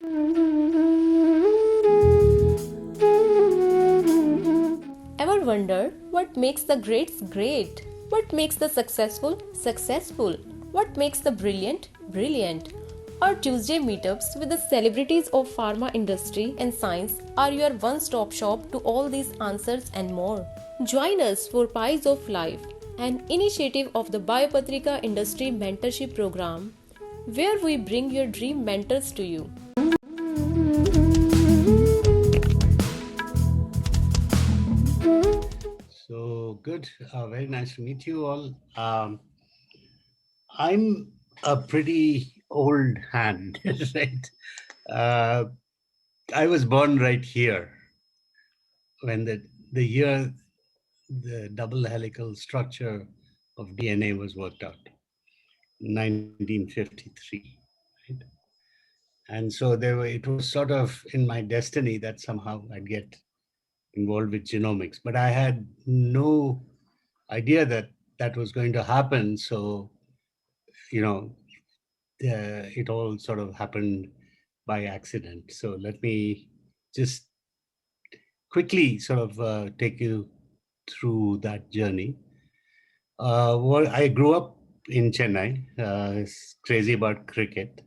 Ever wonder what makes the greats great? What makes the successful successful? What makes the brilliant brilliant? Our Tuesday meetups with the celebrities of pharma industry and science are your one-stop shop to all these answers and more. Join us for Pies of Life, an initiative of the Biopatrika Industry Mentorship Program, where we bring your dream mentors to you. So good. Very nice to meet you all. I'm a pretty old hand, right? Uh, I was born right here when the year the double helical structure of DNA was worked out, 1953. Right? And so it was sort of in my destiny that somehow I'd get involved with genomics, but I had no idea that that was going to happen. So, you know, it all sort of happened by accident. So let me just quickly sort of take you through that journey. Well, I grew up in Chennai. Crazy about cricket.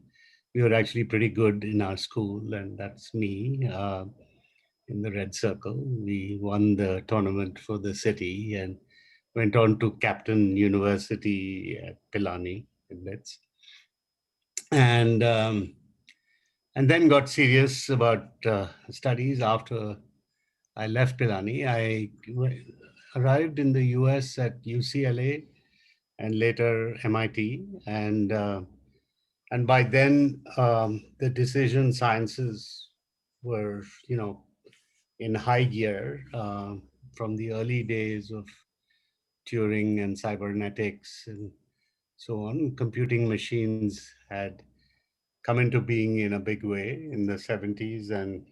We were actually pretty good in our school, and that's me in the red circle. We won the tournament for the city and went on to captain university at Pilani in Leeds. And then got serious about studies after I left Pilani. Arrived in the US at UCLA and later MIT, and by then the decision sciences were, in high gear from the early days of Turing and cybernetics and so on. Computing machines had come into being in a big way in the 70s, and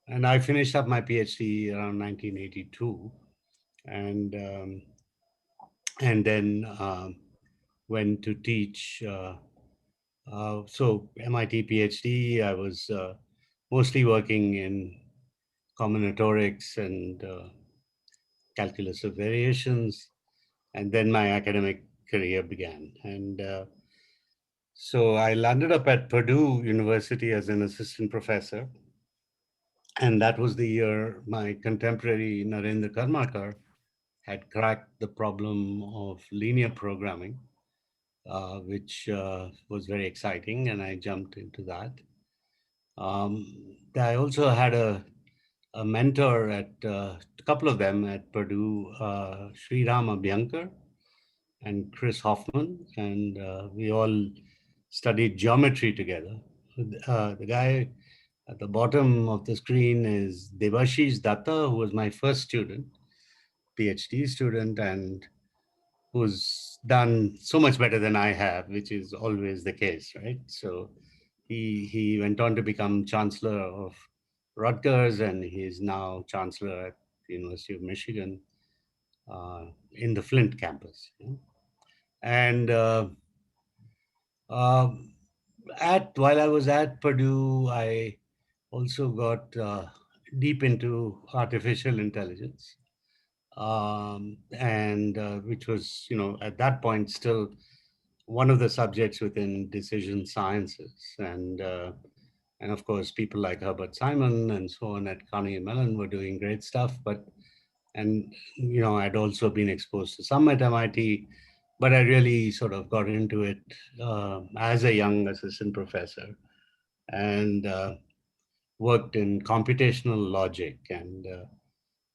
and I finished up my PhD around 1982, and then went to teach. So MIT PhD, I was mostly working in combinatorics and calculus of variations, and then my academic career began. And so I landed up at Purdue University as an assistant professor, and that was the year my contemporary Narendra Karmakar had cracked the problem of linear programming, which was very exciting, and I jumped into that. I also had a mentor at a couple of them at Purdue, Sri Ram Abhyankar and Chris Hoffman, and we all studied geometry together. The guy at the bottom of the screen is Devashish Datta, who was my first student, PhD student, and who's done so much better than I have, which is always the case, right? So he went on to become chancellor of Rutgers, and he is now chancellor at the University of Michigan in the Flint campus. And um, at while I was at Purdue, I also got deep into artificial intelligence, and which was, at that point still one of the subjects within decision sciences, and of course people like Herbert Simon and so on at Carnegie Mellon were doing great stuff. But and I'd also been exposed to some at MIT, but I really sort of got into it as a young assistant professor, and worked in computational logic. And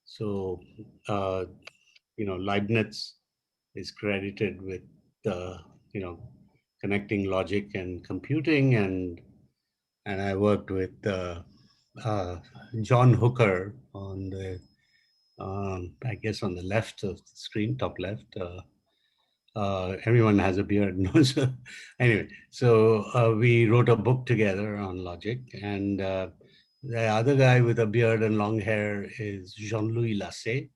so uh, Leibniz is credited with you know connecting logic and computing, and I worked with uh, John Hooker on the I guess on the left of the screen, top left. Everyone has a beard. No? So anyway, so we wrote a book together on logic, and the other guy with a beard and long hair is Jean-Louis Lassay.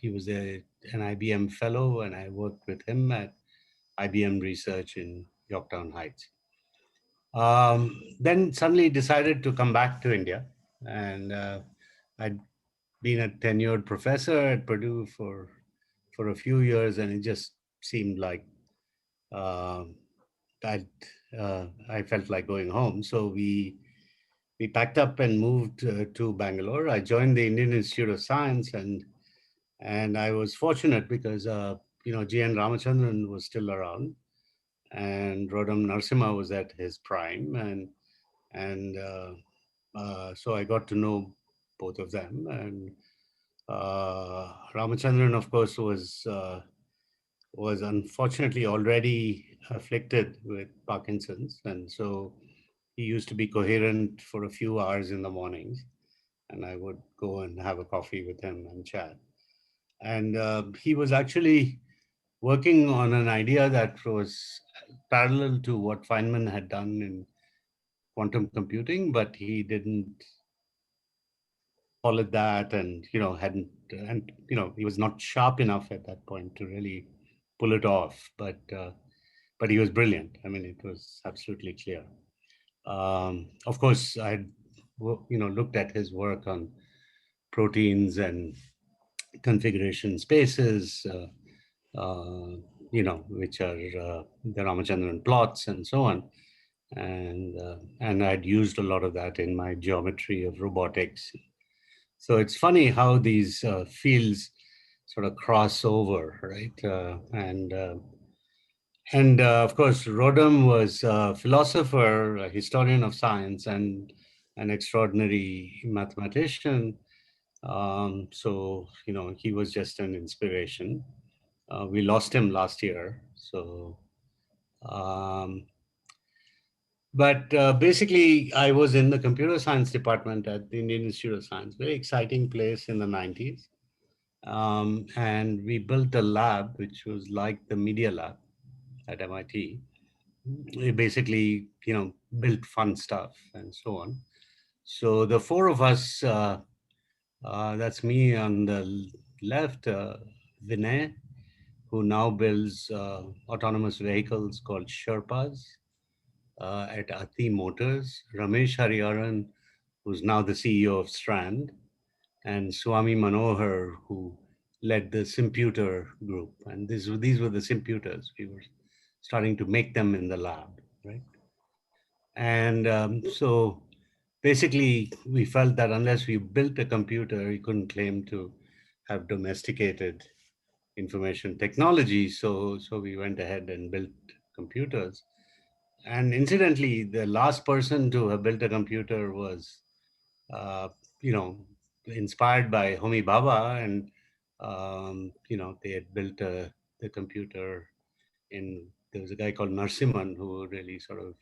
He was an IBM fellow, and I worked with him at IBM Research in Yorktown Heights. Then suddenly decided to come back to India, and I'd been a tenured professor at Purdue for a few years, and it just seemed like um that I felt like going home. So we packed up and moved to Bangalore. I joined the Indian Institute of Science, and I was fortunate because G.N. Ramachandran was still around, and Rodam Narasimha was at his prime, and so I got to know both of them. And Ramachandran, of course, was unfortunately already afflicted with Parkinson's, and so he used to be coherent for a few hours in the mornings, and I would go and have a coffee with him and chat. And he was actually working on an idea that was parallel to what Feynman had done in quantum computing, but he didn't call it that, and hadn't, and he was not sharp enough at that point to really pull it off. But he was brilliant. I mean, it was absolutely clear. Of course, I'd looked at his work on proteins and configuration spaces, which are the Ramachandran plots and so on. And I'd used a lot of that in my geometry of robotics. So it's funny how these fields sort of cross over, right? And of course, Rodham was a philosopher, a historian of science, and an extraordinary mathematician. So he was just an inspiration. We lost him last year. Um, but basically, I was in the computer science department at the Indian Institute of Science, very exciting place in the 90s. And we built a lab which was like the media lab at MIT. We basically, built fun stuff and so on. So the four of us, that's me on the left, Vinay, who now builds autonomous vehicles called Sherpas at Ati Motors, Ramesh Hariharan, who's now the CEO of Strand, and Swami Manohar, who led the Simputer group. And these were the Simputers. We were starting to make them in the lab, right? And so basically, we felt that unless we built a computer, we couldn't claim to have domesticated information technology. So we went ahead and built computers. And incidentally, the last person to have built a computer was, uh, you know, inspired by Homi Bhabha, and they had built the computer in. There was a guy called Narsimhan who really sort of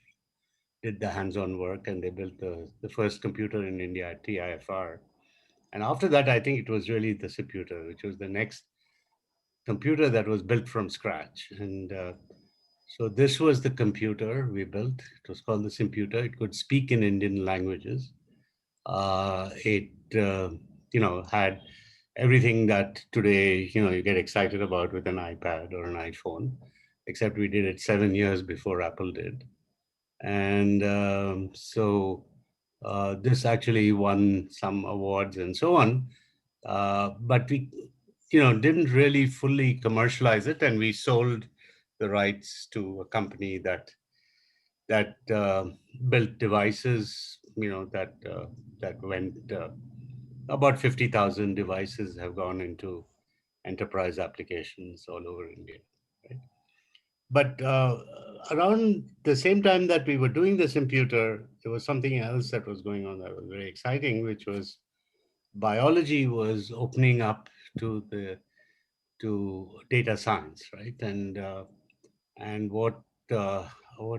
did the hands-on work, and they built the first computer in India at TIFR. And after that, I think it was really the Simputer, which was the next computer that was built from scratch. And so this was the computer we built. It was called the Simputer. It could speak in Indian languages. It had everything that today you get excited about with an iPad or an iPhone, except we did it 7 years before Apple did. And this actually won some awards and so on. But we didn't really fully commercialize it, and we sold the rights to a company that built devices, that went, about 50,000 devices have gone into enterprise applications all over India. Right? But around the same time that we were doing this computer, there was something else that was going on that was very exciting, which was biology was opening up to data science, right? And what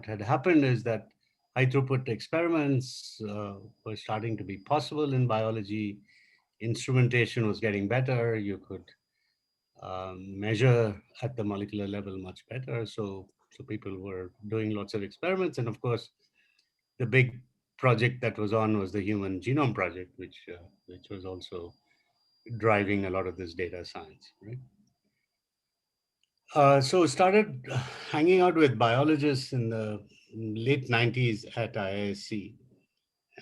had happened is that high throughput experiments were starting to be possible in biology. Instrumentation was getting better. You could measure at the molecular level much better. So people were doing lots of experiments, and of course, the big project that was on was the Human Genome Project, which was also driving a lot of this data science, right? So started hanging out with biologists in the late 90s at IISc.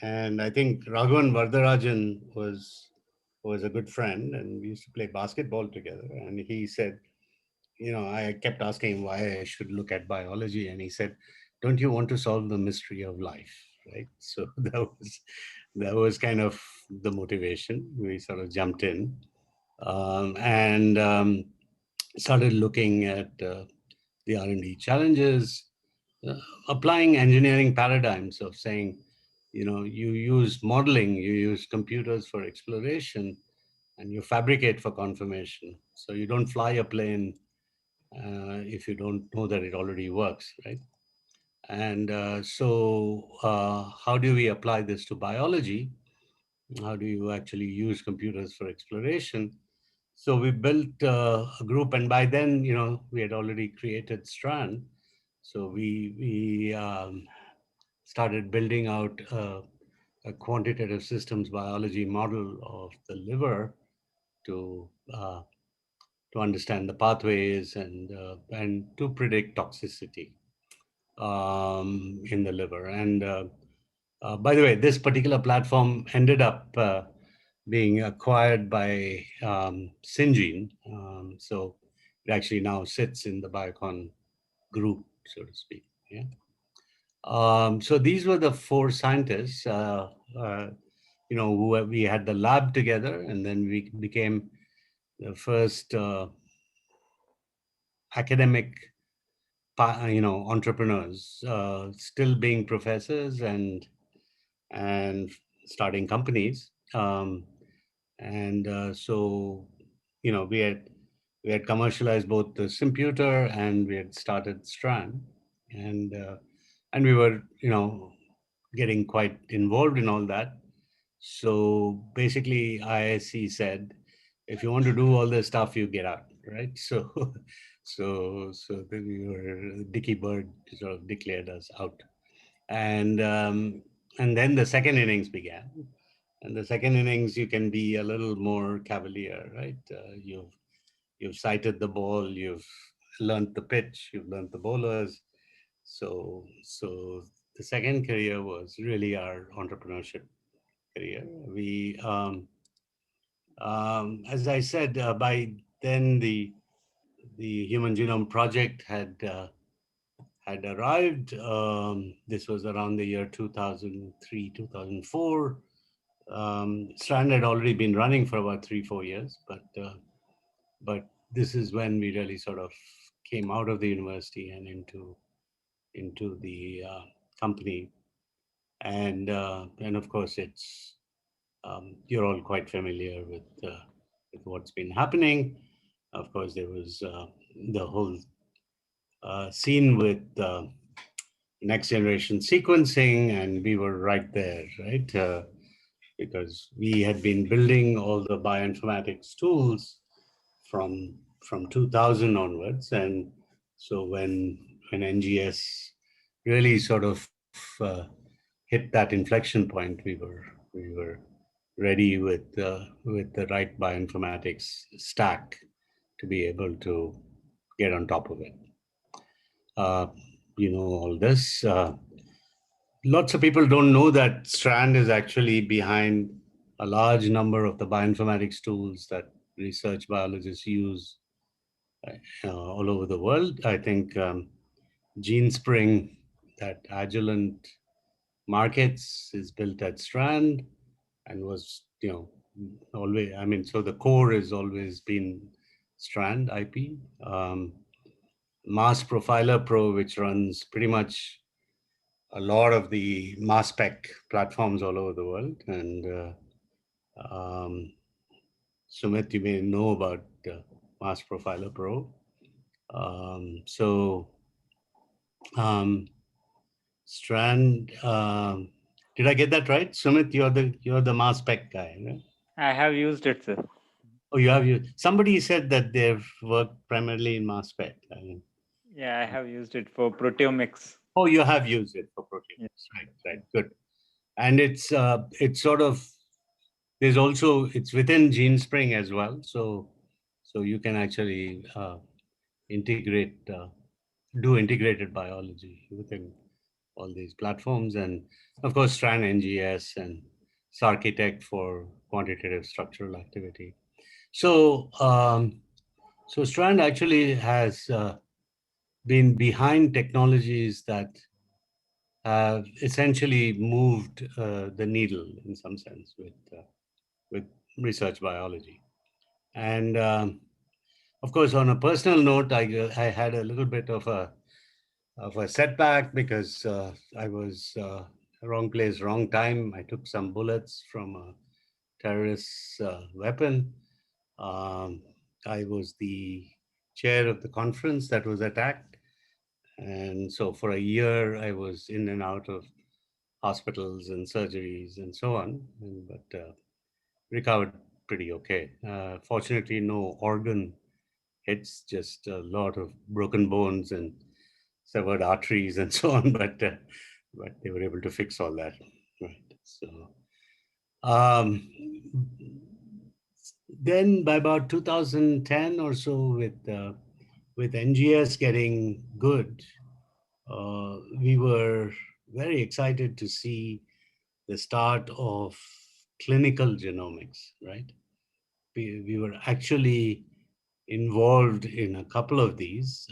And I think Raghavan Vardarajan was a good friend, and we used to play basketball together. And he said, I kept asking him why I should look at biology, and he said, "Don't you want to solve the mystery of life?" Right. So that was kind of the motivation. We sort of jumped in, and started looking at the R&D challenges, uh, applying engineering paradigms of saying, you use modeling, you use computers for exploration, and you fabricate for confirmation. So you don't fly a plane if you don't know that it already works, right? And how do we apply this to biology? How do you actually use computers for exploration? So we built a group, and by then, we had already created Strand. So we started building out a quantitative systems biology model of the liver to uh, to understand the pathways and to predict toxicity in the liver. And by the way, this particular platform ended up being acquired by Syngene. So it actually now sits in the Biocon group, so to speak. Yeah. So these were the four scientists, who we had the lab together, and then we became the first academic, entrepreneurs, still being professors and starting companies. And so, we had commercialized both the computer, and we had started Strand, and and we were, getting quite involved in all that. So basically, ISC said, if you want to do all this stuff, you get out, right? So, so then we were Dicky Bird sort of declared us out, and and then the second innings began. And the second innings, you can be a little more cavalier, right? You've sighted the ball, you've learned the pitch, you've learned the bowlers. So the second career was really our entrepreneurship career. As I said, by then the Human Genome Project had arrived. This was around the year 2003, 2004. Strand had already been running for about 3, 4 years, but this is when we really sort of came out of the university and into the company, and of course it's you're all quite familiar with what's been happening. Of course, there was the whole scene with next generation sequencing, and we were right there, right? Because we had been building all the bioinformatics tools from 2000 onwards, and so when NGS really sort of hit that inflection point, we were ready with the right bioinformatics stack to be able to get on top of it. Uh, all this. Lots of people don't know that Strand is actually behind a large number of the bioinformatics tools that research biologists use all over the world. I think GeneSpring, that Agilent markets, is built at Strand and was, always, I mean, so the core has always been Strand IP. Mass Profiler Pro, which runs pretty much a lot of the mass spec platforms all over the world. And Sumit, you may know about Mass Profiler Pro. So um, Strand, did I get that right? Sumit, you're the mass spec guy, right? I have used it, sir. Oh, you have you. Somebody said that they've worked primarily in mass spec. I mean, Yeah, I have used it for proteomics. oh, you have used it for Yeah. proteins, right? Good. And it's sort of, there's also, it's within GeneSpring as well, so you can actually integrate do integrated biology within all these platforms, and of course Strand NGS and Sarchitect for quantitative structural activity. So, so Strand actually has been behind technologies that have essentially moved the needle in some sense with research biology. And of course, on a personal note, I had a little bit of a setback because I was wrong place, wrong time. I took some bullets from a terrorist weapon. Um, I was the chair of the conference that was attacked. And so for a year, I was in and out of hospitals and surgeries and so on, but recovered pretty okay. Fortunately, no organ hits, just a lot of broken bones and severed arteries and so on, but they were able to fix all that. Right. So um, then by about 2010 or so, with NGS getting good, we were very excited to see the start of clinical genomics, right? We were actually involved in a couple of these,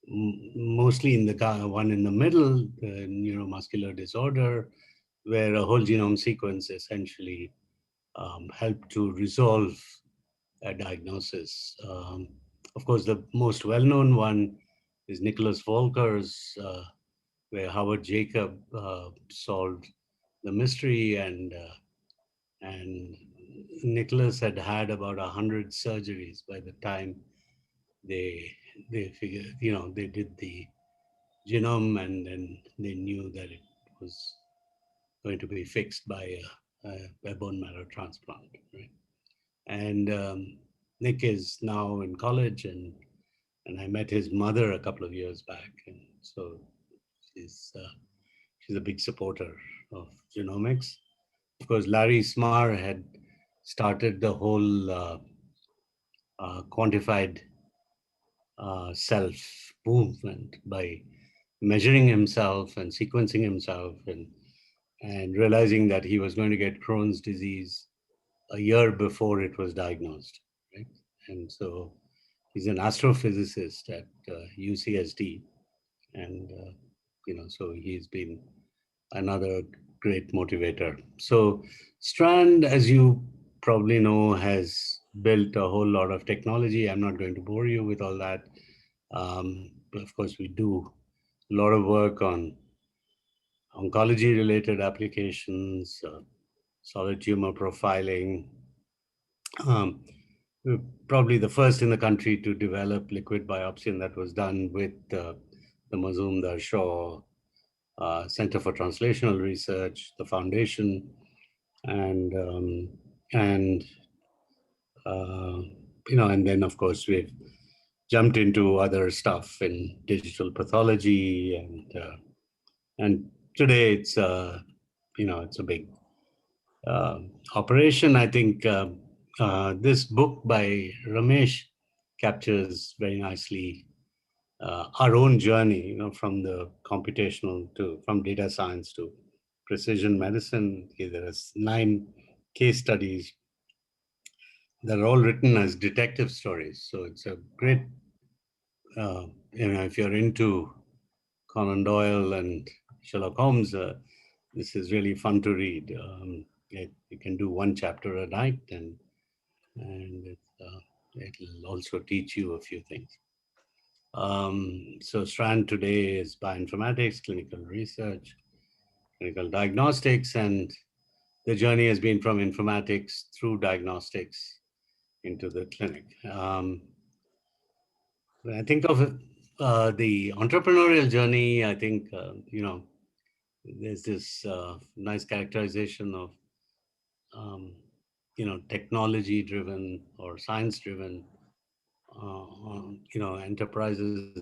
mostly in the one in the middle, the neuromuscular disorder, where a whole genome sequence essentially helped to resolve a diagnosis. Of course, the most well-known one is Nicholas Volker's, where Howard Jacob solved the mystery, and Nicholas had had about 100 surgeries by the time they they figured, they did the genome, and then they knew that it was going to be fixed by a bone marrow transplant, right? And Nick is now in college, and I met his mother a couple of years back, and so she's a big supporter of genomics. Of course, Larry Smarr had started the whole quantified self movement by measuring himself and sequencing himself, and realizing that he was going to get Crohn's disease a year before it was diagnosed, right? And so he's an astrophysicist at UCSD, and so he's been another great motivator. So Strand, as you probably know, has built a whole lot of technology. I'm not going to bore you with all that. But of course, we do a lot of work on oncology related applications, solid tumor profiling. Um, we're probably the first in the country to develop liquid biopsy, and that was done with the Mazumdar Shaw Center for Translational Research, the foundation, and um, and uh, and then of course we've jumped into other stuff in digital pathology, and today it's a big operation. I think this book by Ramesh captures very nicely our own journey, from the computational from data science to precision medicine. Okay, there are 9 case studies that are all written as detective stories. So it's a great, if you're into Conan Doyle and Sherlock Holmes, this is really fun to read. You can do 1 chapter a night, and it'll also teach you a few things. So Strand today is bioinformatics, clinical research, clinical diagnostics, and the journey has been from informatics through diagnostics into the clinic. When I think of the entrepreneurial journey, I think, there's this nice characterization of, technology driven or science driven, enterprises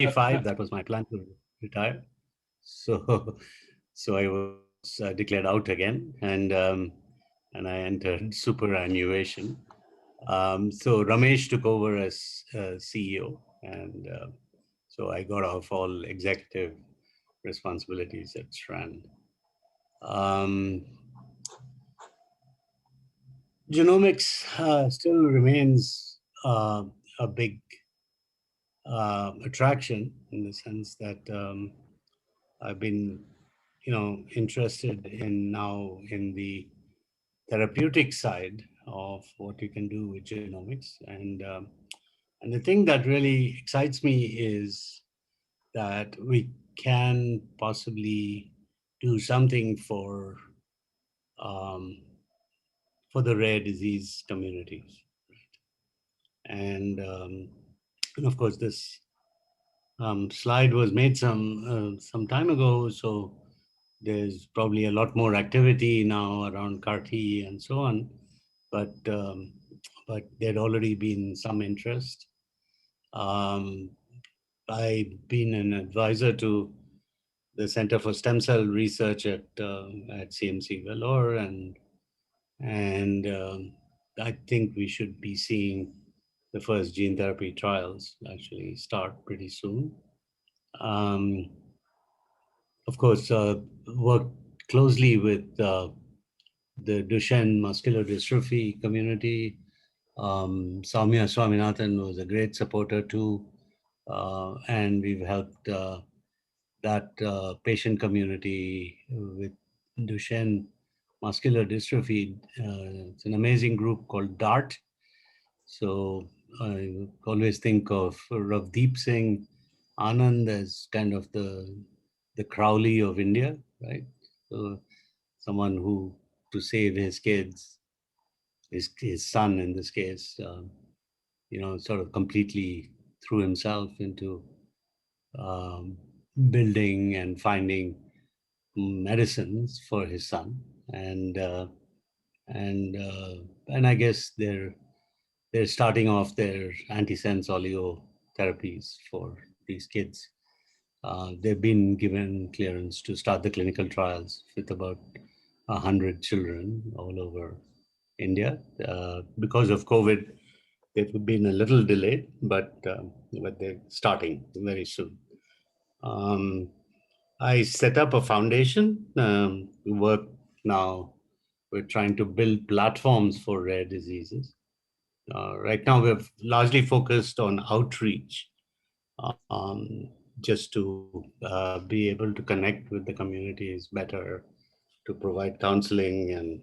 25, that was my plan to retire. So, so I was declared out again, and I entered superannuation. So Ramesh took over as CEO, and so I got off all executive responsibilities at Strand. Um, Genomics still remains a big attraction in the sense that I've been, interested in now in the therapeutic side of what you can do with genomics, and the thing that really excites me is that we can possibly do something um, for the rare disease communities, and of course this slide was made some time ago, so there's probably a lot more activity now around CAR-T and so on, but there'd already been some interest. Um, I've been an advisor to the Center for Stem Cell Research at CMC Vellore, and I think we should be seeing the first gene therapy trials actually start pretty soon. Um, of course, work closely with the Duchenne muscular dystrophy community. Soumya Swaminathan was a great supporter too, and we've helped that patient community with Duchenne muscular dystrophy. It's an amazing group called DART. So I always think of Ravdeep Singh Anand as kind of the Crowley of India, right? So someone who, to save his kids, his son in this case, sort of completely threw himself into um, building and finding medicines for his son, and and I guess they're starting off their antisense oligo therapies for these kids. They've been given clearance to start the clinical trials with about 100 children all over India. Because of COVID, they've been a little delayed, but they're starting very soon. Um, I set up a foundation. Work now. We're trying to build platforms for rare diseases. Right now, we're largely focused on outreach, just to be able to connect with the communities better, to provide counseling, and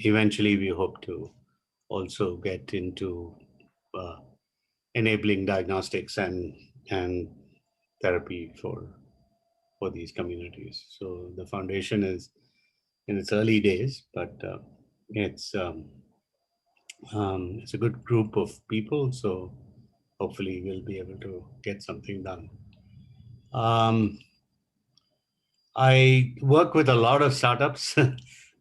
eventually we hope to also get into uh, enabling diagnostics and therapy for these communities. So the foundation is in its early days, but it's it's a good group of people. So hopefully we'll be able to get something done. Um, I work with a lot of startups.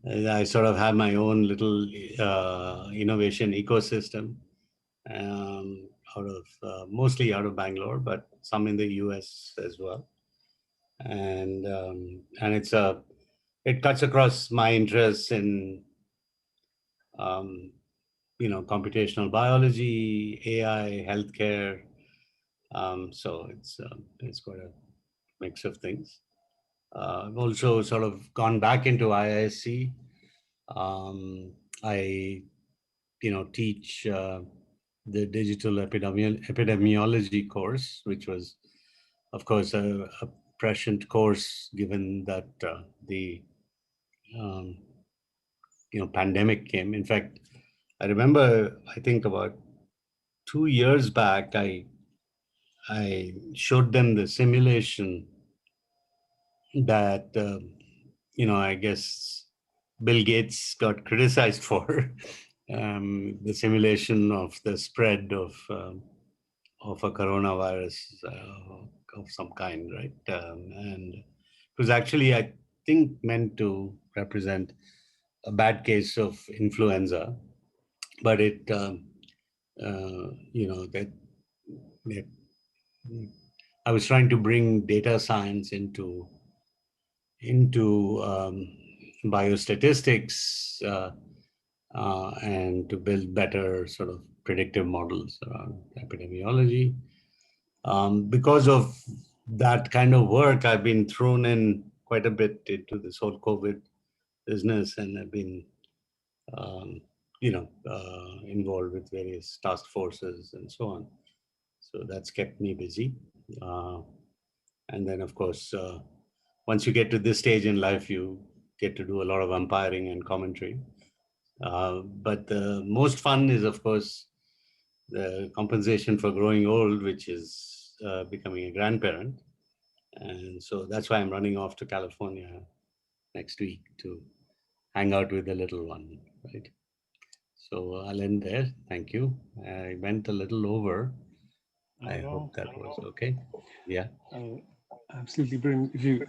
I sort of have my own little innovation ecosystem, out of mostly out of Bangalore, but some in the US as well. And it cuts across my interests in um, computational biology, AI, healthcare. So it's quite a mix of things. I've also sort of gone back into IISc. I teach the digital epidemiology course, which was, of course, a prescient course given that the um, pandemic came. In fact, I remember, I think about 2 years back, I showed them the simulation that I guess Bill Gates got criticized for, the simulation of the spread of a coronavirus of some kind, right? And it was actually, I think, meant to represent a bad case of influenza, but it, that I was trying to bring data science into biostatistics and to build better sort of predictive models around epidemiology. Because of that kind of work, I've been thrown in quite a bit into this whole COVID business, and I've been, um, involved with various task forces and so on. So that's kept me busy. Uh, and then, of course, once you get to this stage in life, you get to do a lot of umpiring and commentary. But the most fun is, of course, the compensation for growing old, which is becoming a grandparent. And so that's why I'm running off to California next week to hang out with the little one, right? So I'll end there. Thank you. I went a little over. I hope that was okay. Yeah. Absolutely brilliant. If you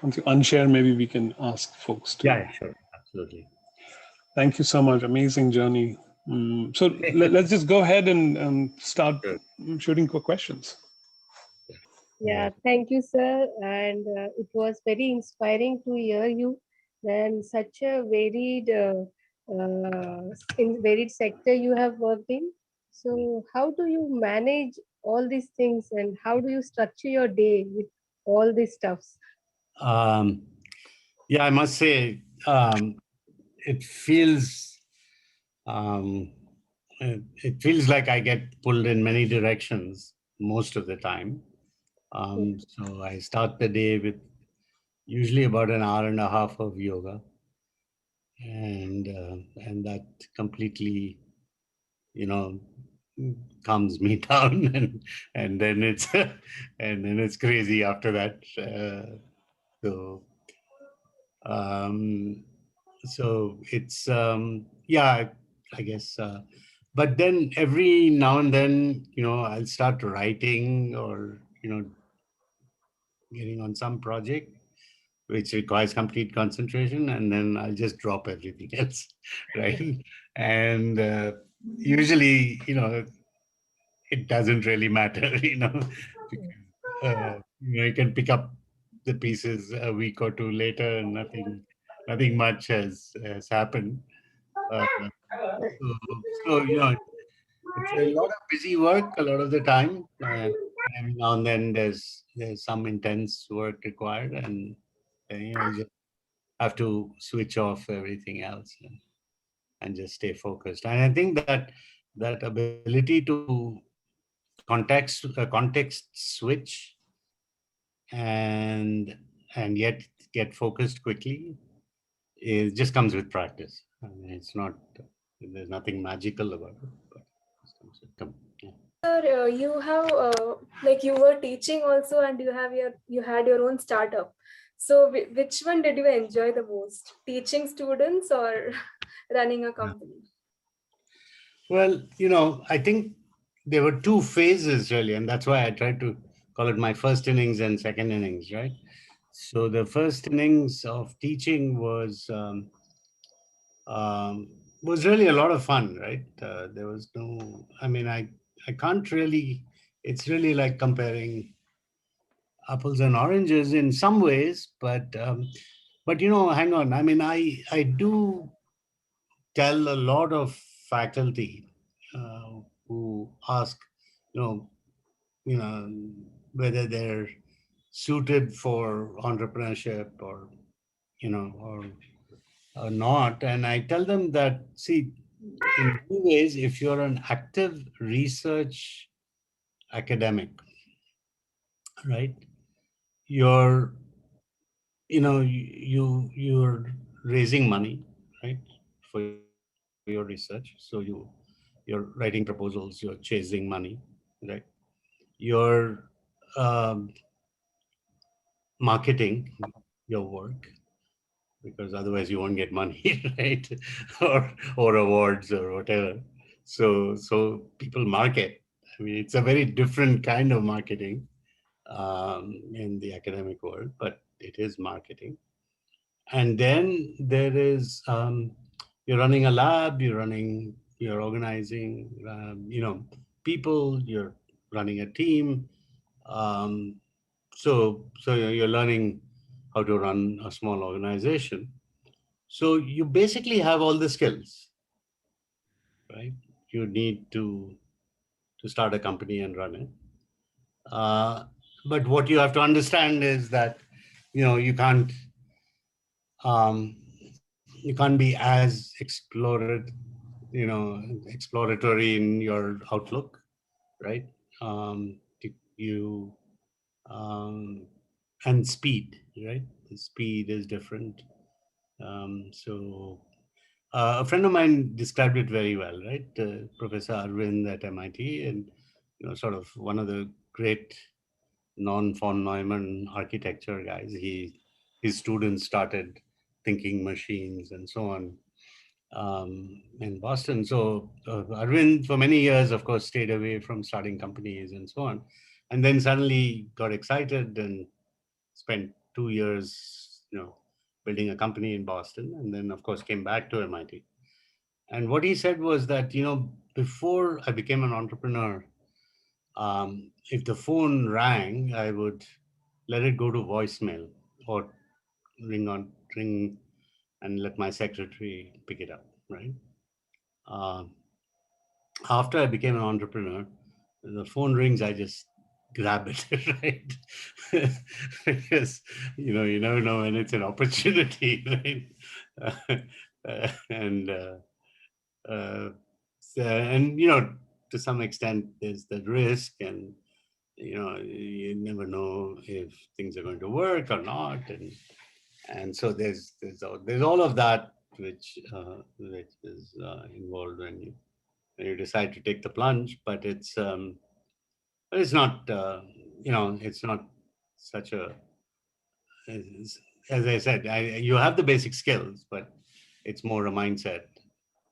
want to unshare, maybe we can ask folks to. Yeah, sure. Absolutely. Thank you so much. Amazing journey. So let's just go ahead and start shooting for questions. Yeah, thank you, sir. And it was very inspiring to hear you. And such a varied sector you have worked in. So, how do you manage all these things, and how do you structure your day with all these stuffs? Um, yeah, I must say, it feels um, it feels like I get pulled in many directions most of the time. So I start the day with usually about an hour and a half of yoga, and that completely, you know, calms me down, and then it's and then it's crazy after that. So um, so it's yeah, I guess. But then every now and then, I'll start writing or getting on some project which requires complete concentration, and then I'll just drop everything else, right? And usually, it doesn't really matter, because, you can pick up the pieces a week or two later, and nothing much has happened. So, it's a lot of busy work a lot of the time. Every now and then there's some intense work required, and you just have to switch off everything else and just stay focused. And I think that ability to context switch and yet get focused quickly, it just comes with practice. I mean, there's nothing magical about it, but it comes yeah. Sir, you have like you were teaching also, and you had your own startup. So which one did you enjoy the most? Teaching students or running a company? Well, I think there were two phases really, and that's why I tried to call it my first innings and second innings, right? So the first innings of teaching was really a lot of fun, right? There was no, I mean, I can't really, it's really like comparing apples and oranges in some ways, but hang on. I mean, I do tell a lot of faculty who ask, you know, you know, whether they're suited for entrepreneurship or not. And I tell them that, see, in many ways, if you're an active research academic, right, you're, you're raising money, right, for your research. So you're writing proposals, you're chasing money, right? You're um, marketing your work, because otherwise you won't get money, right? or awards or whatever. So people market. I mean, it's a very different kind of marketing in the academic world, but it is marketing. And then there is you're running a lab, you're organizing, people, you're running a team, So you're learning how to run a small organization. So you basically have all the skills, right? You need to start a company and run it. Uh, but what you have to understand is that, um, you can't be as exploratory in your outlook, right? You um, and speed, right? The speed is different. A friend of mine described it very well, right? Professor Arvind at MIT, and sort of one of the great non-von Neumann architecture guys. His students started thinking machines and so on in Boston. So Arvind, for many years, of course, stayed away from starting companies and so on, and then suddenly got excited and spent 2 years, building a company in Boston, and then, of course, came back to MIT. And what he said was that, before I became an entrepreneur, if the phone rang, I would let it go to voicemail or ring and let my secretary pick it up, right? Um, After I became an entrepreneur, the phone rings, I just grab it, right? Because, you never know when it's an opportunity, right? And, uh, and, to some extent, there's the risk, and, you never know if things are going to work or not. And so there's all of that which is involved when you decide to take the plunge, but it's not it's not such a as I said, you have the basic skills, but it's more a mindset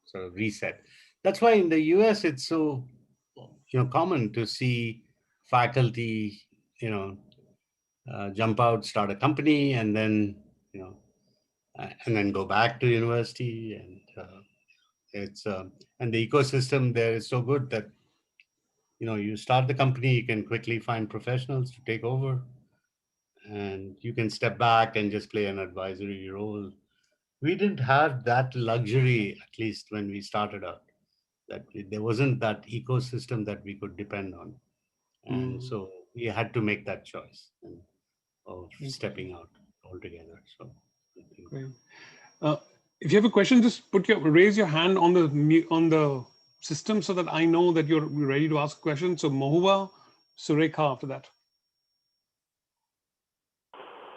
sort of reset. That's why in the US it's so common to see faculty jump out, start a company, and then go back to university, and it's and the ecosystem there is so good that you start the company, you can quickly find professionals to take over, and you can step back and just play an advisory role. We didn't have that luxury, at least when we started out, that there wasn't that ecosystem that we could depend on. And so we had to make that choice of stepping out altogether. So Great. If you have a question, just raise your hand on the system so that I know that you're ready to ask a question. So Mohuba, Surekha after that.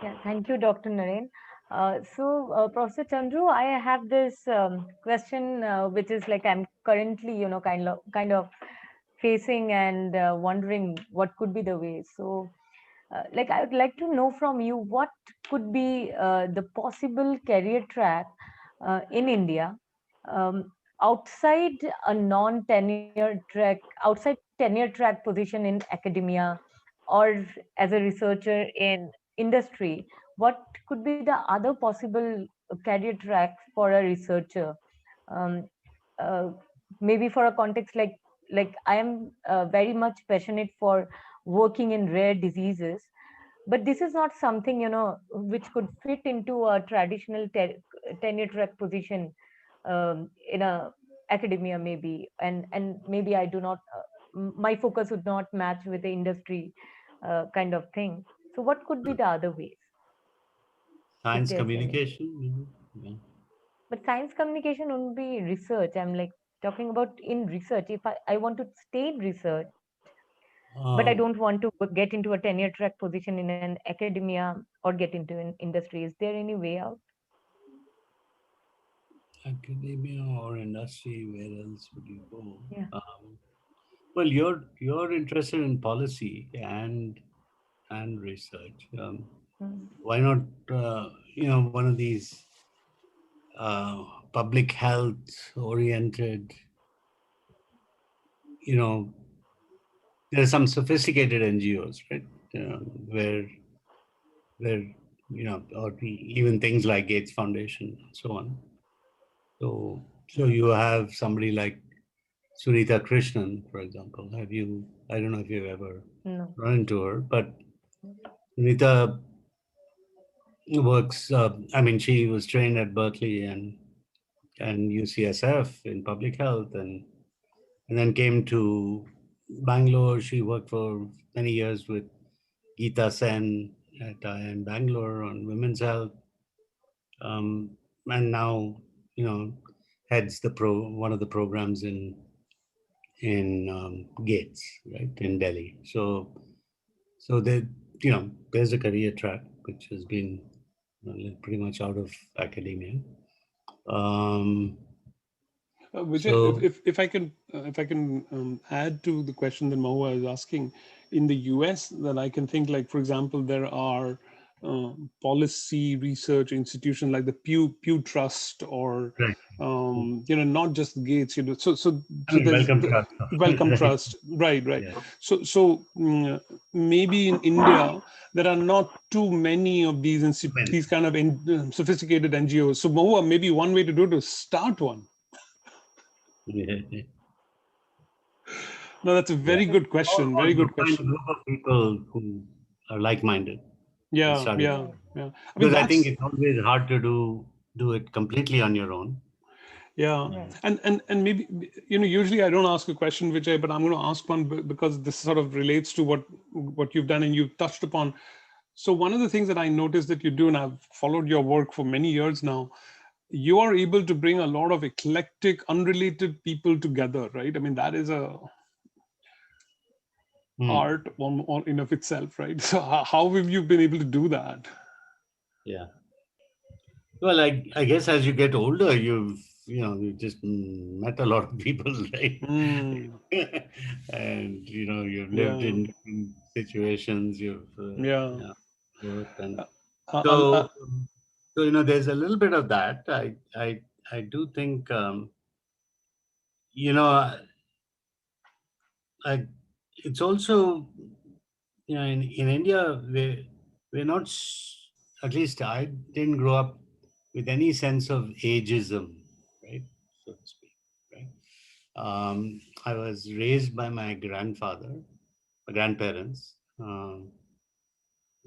Yeah, thank you, Dr. Naren. Professor Chandru, I have this question, which is like I'm currently, kind of facing and wondering what could be the way. So, like I would like to know from you what could be the possible career track in India um, outside a non-tenure track, outside tenure track position in academia or as a researcher in industry. What could be the other possible career tracks for a researcher? Um, uh, Maybe for a context like I am very much passionate for working in rare diseases, but this is not something which could fit into a traditional tenure track position in a academia maybe, and maybe I do not my focus would not match with the industry kind of thing. So what could be the other ways, if science there's any? communication, maybe? Yeah. But science communication wouldn't be research. I'm like talking about in research. If I want to stay in research, but I don't want to get into a tenure track position in an academia or get into an industry, is there any way out? Academia or industry, where else would you go? Yeah. Well, you're interested in policy and research. Mm. Why not? One of these public health oriented. You know, there are some sophisticated NGOs, right? Where or even things like Gates Foundation and so on. So you have somebody like Sunita Krishnan, for example. I don't know if you've ever No. run into her, but Sunita works, she was trained at Berkeley and UCSF in public health and then came to Bangalore. She worked for many years with Geeta Sen in Bangalore on women's health. And now, heads one of the programs in Gates, right, in Delhi. So there's a career track which has been pretty much out of academia. Vijay, So if I can add to the question that Mahua is asking, in the US, that I can think, like, for example, there are policy research institutions like the Pew Trust, or right. not just Gates. So there's Welcome the Trust. Wellcome Right. Trust, right. Yeah. So maybe in India there are not too many of these Many. these kind of sophisticated NGOs. So Mahua, maybe one way to do it is start one. Yeah. No, that's a very good question. Very good Find a question. group of people who are like-minded. Yeah. I Because mean, I think that's, it's always hard to do it completely on your own. yeah. And maybe, usually I don't ask a question, Vijay, but I'm going to ask one because this sort of relates to what you've done and you've touched upon. So one of the things that I noticed that you do, and I've followed your work for many years now, you are able to bring a lot of eclectic, unrelated people together, right? I mean, that is a art on in of itself, right? So how have you been able to do that? Yeah. Well, I guess as you get older, you just met a lot of people, right? And you've lived Yeah. in different situations. You've Yeah. worked, and I'll, so there's a little bit of that. I do think I it's also in India we're not at least I didn't grow up with any sense of ageism, right, so to speak, right. I was raised by my grandparents.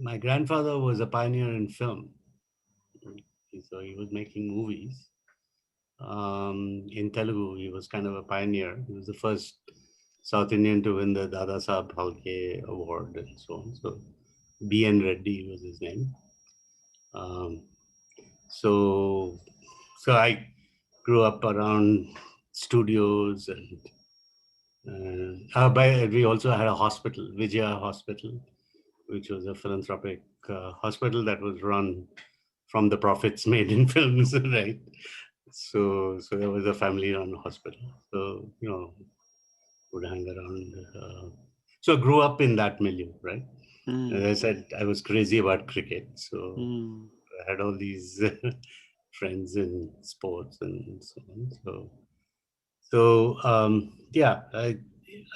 My grandfather was a pioneer in film, so he was making movies. In Telugu, he was kind of a pioneer. He was the first South Indian to win the Dada Saheb Phalke Award and so on. So B.N. Reddy was his name. So I grew up around studios, and we also had a hospital, Vijaya Hospital, which was a philanthropic hospital that was run from the profits made in films, right? So there was a family-run hospital. So would hang around. So I grew up in that milieu, right? As I said, I was crazy about cricket, so I had all these friends in sports and so on.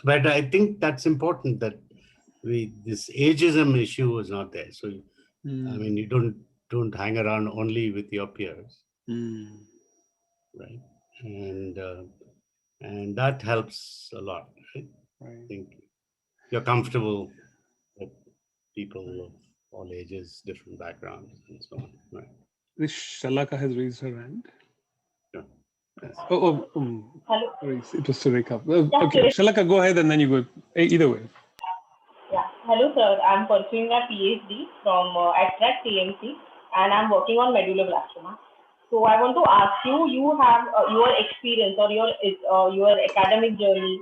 But I think that's important that this ageism issue was not there. So I mean, you don't hang around only with your peers, right? And that helps a lot. Right? I think you're comfortable with people of all ages, different backgrounds, and so on. Right? This Shalaka has raised her hand. Sure. Yes. Hello. It was Sureka. Okay, Sureka. Shalaka, go ahead and then you go. Either way. Yeah. Hello, sir. I'm pursuing a PhD from at TMC, and I'm working on medulloblastoma. So I want to ask you: you have your experience or your academic journey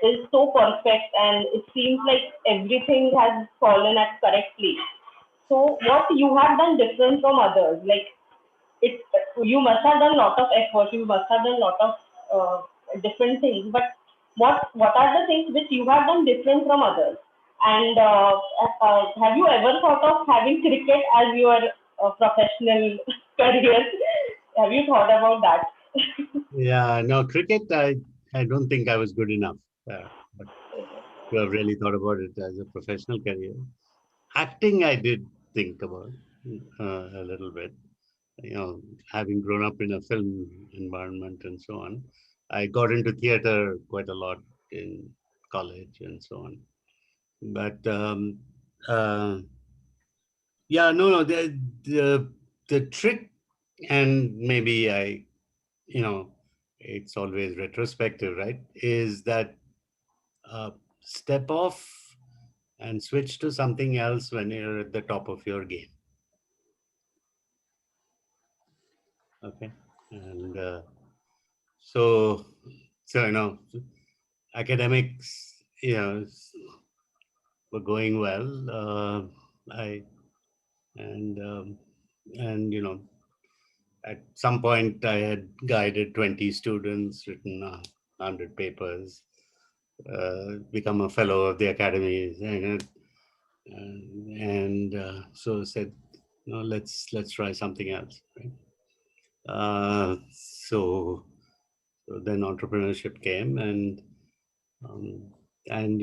is so perfect, and it seems like everything has fallen at correct place. So what you have done different from others? Like it, you must have done a lot of effort. You must have done a lot of different things. But what are the things which you have done different from others? And have you ever thought of having cricket as your professional career? Have you thought about that? Yeah, no, cricket, I don't think I was good enough. But to have really thought about it as a professional career. Acting, I did think about a little bit, having grown up in a film environment and so on. I got into theater quite a lot in college and so on. But uh, yeah, no, the trick, and maybe you know, it's always retrospective, right? Is that step off and switch to something else when you're at the top of your game. Okay, and so you know, academics, were going well. I and and at some point I had guided 20 students, written 100 papers, become a fellow of the academy, so said, let's try something else, right? Uh, so, so then entrepreneurship came, um, and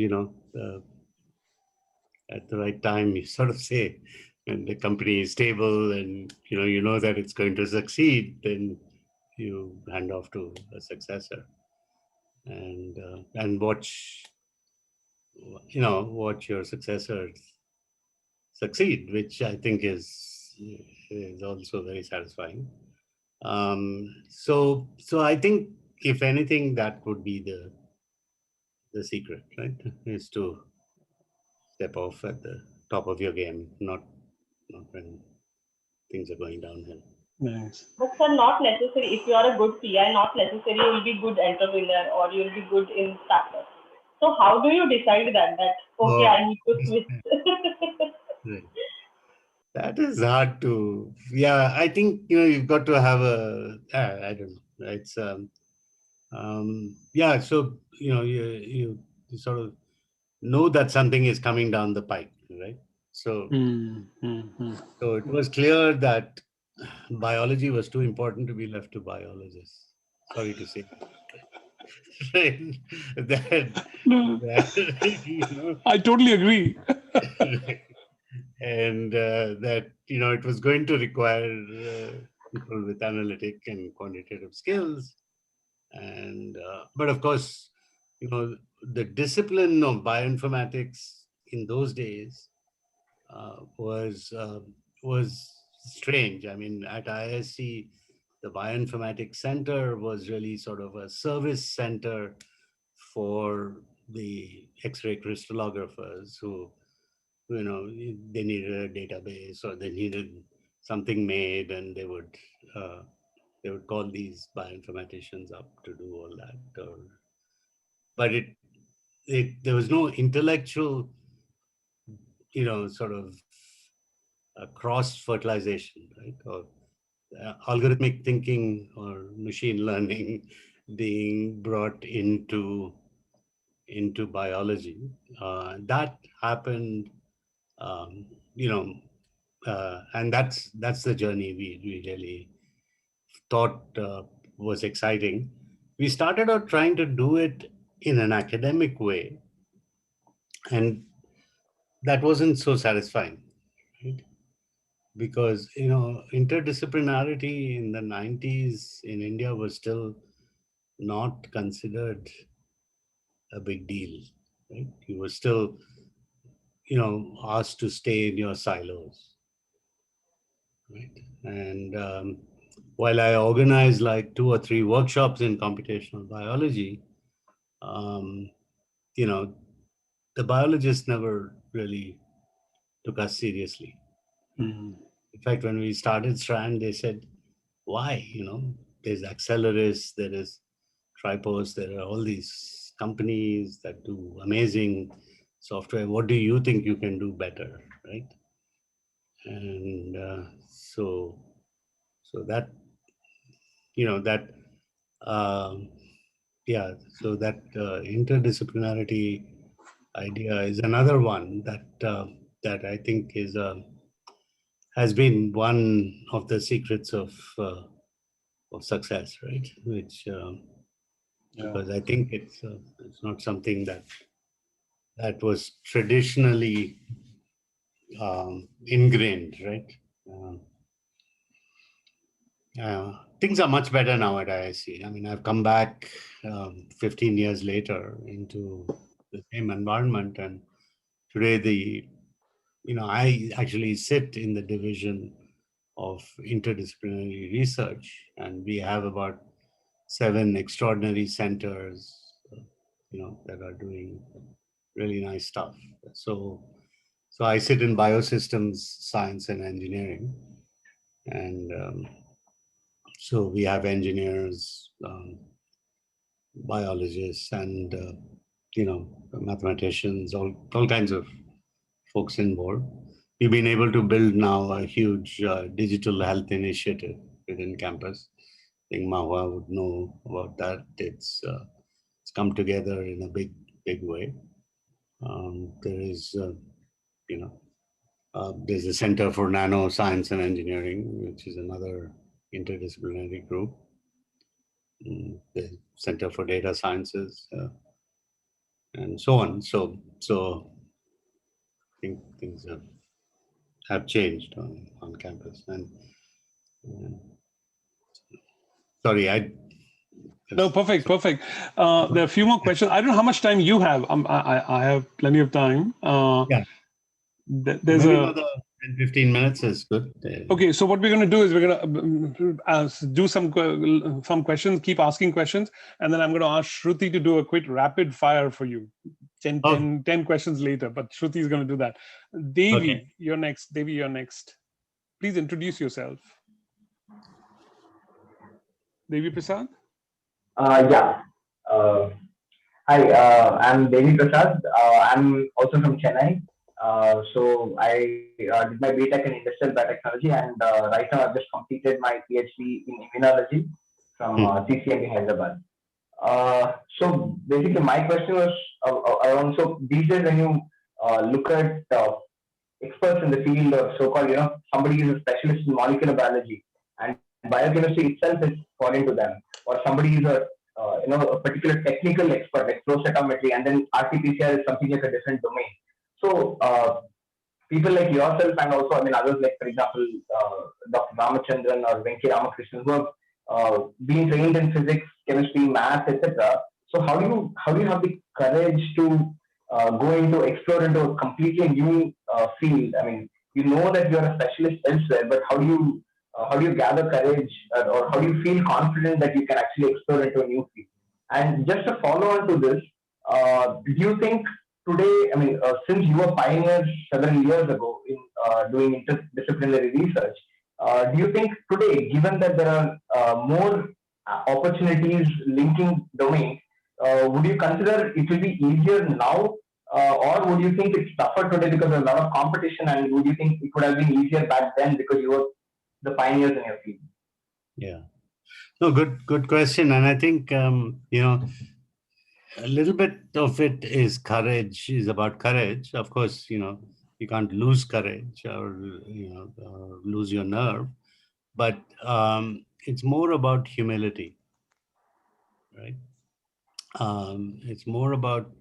at the right time, you sort of say, when the company is stable and you know that it's going to succeed, then you hand off to a successor, and watch your successors succeed, which I think is also very satisfying. So I think if anything, that would be the secret, right? Is to step off at the top of your game, not when things are going downhill. Nice. But sir, not necessary. If you are a good PI, not necessary you will be good entrepreneur or you will be good in startup. So how do you decide that okay, Oh, I need to switch? right. That is hard to. Yeah, I think you've got to have I don't know. It's yeah. So you sort of know that something is coming down the pike, right? So so it was clear that biology was too important to be left to biologists. Sorry to say. Right? that I totally agree. and that it was going to require people with analytic and quantitative skills, and but of course, the discipline of bioinformatics in those days was strange. I mean, at ISC, the bioinformatics center was really sort of a service center for the X-ray crystallographers who, they needed a database or they needed something made, and they would call these bioinformaticians up to do all that. But there was no intellectual, sort of cross fertilization, right? Or algorithmic thinking or machine learning being brought into biology. That happened, um, you know, and that's the journey we really thought was exciting. We started out trying to do it in an academic way, and that wasn't so satisfying, right? Because interdisciplinarity in the 90s in India was still not considered a big deal, right? You were still asked to stay in your silos, right? And while I organized like 2 or 3 workshops in computational biology, um, you know the biologists never really took us seriously. In fact, when we started Strand, they said, why? There's Acceleris, there is Tripos, there are all these companies that do amazing software. What do you think you can do better, right? And so that, that, yeah, so that interdisciplinarity idea is another one that I think has been one of the secrets of success, right? Which because I think it's not something that was traditionally ingrained, right? things are much better now at IIC. I mean, I've come back 15 years later into the same environment, and today I actually sit in the division of interdisciplinary research, and we have about 7 extraordinary centers, that are doing really nice stuff. So I sit in biosystems science and engineering, and so we have engineers, biologists, and mathematicians, all kinds of folks involved. We've been able to build now a huge digital health initiative within campus. I think Mahua would know about that. It's come together in a big way. There is, there's a Center for Nanoscience and Engineering, which is another interdisciplinary group. The Center for Data Sciences, and so on. So I think things have changed on campus. And sorry, No, perfect. There are a few more questions. I don't know how much time you have. I have plenty of time. Yeah. There's maybe another 10-15 minutes is good. Okay, so what we're going to do is we're going to do some questions, keep asking questions, and then I'm going to ask Shruti to do a quick rapid fire for you. 10 questions later, but Shruti is going to do that. Devi, you're next. Please introduce yourself. Devi Prasad? Yeah. Hi, I'm Devi Prasad. I'm also from Chennai. So I did my BTech in Industrial Biotechnology, and right now I've just completed my PhD in Immunology from CCMB Hyderabad. So basically my question was around, so these days when you look at experts in the field, or so-called, somebody is a specialist in molecular biology, and biochemistry itself is foreign to them, or somebody is a particular technical expert like flow cytometry, and then RT-PCR is something like a different domain. So people like yourself, and also others like, for example, Dr. Ramachandran or Venki Ramakrishnan, who have been trained in physics, chemistry, math, etc. So how do you have the courage to explore into a completely new field? I mean, you know that you are a specialist elsewhere, but how do you gather courage, or how do you feel confident that you can actually explore into a new field? And just to follow on to this, do you think today, since you were pioneers several years ago in doing interdisciplinary research, do you think today, given that there are more opportunities linking domains, would you consider it will be easier now, or would you think it's tougher today because there's a lot of competition, and would you think it would have been easier back then because you were the pioneers in your field? Yeah. No, good question. And I think, a little bit of it is about courage. Of course, you can't lose courage, or, lose your nerve, but it's more about humility, right? It's more about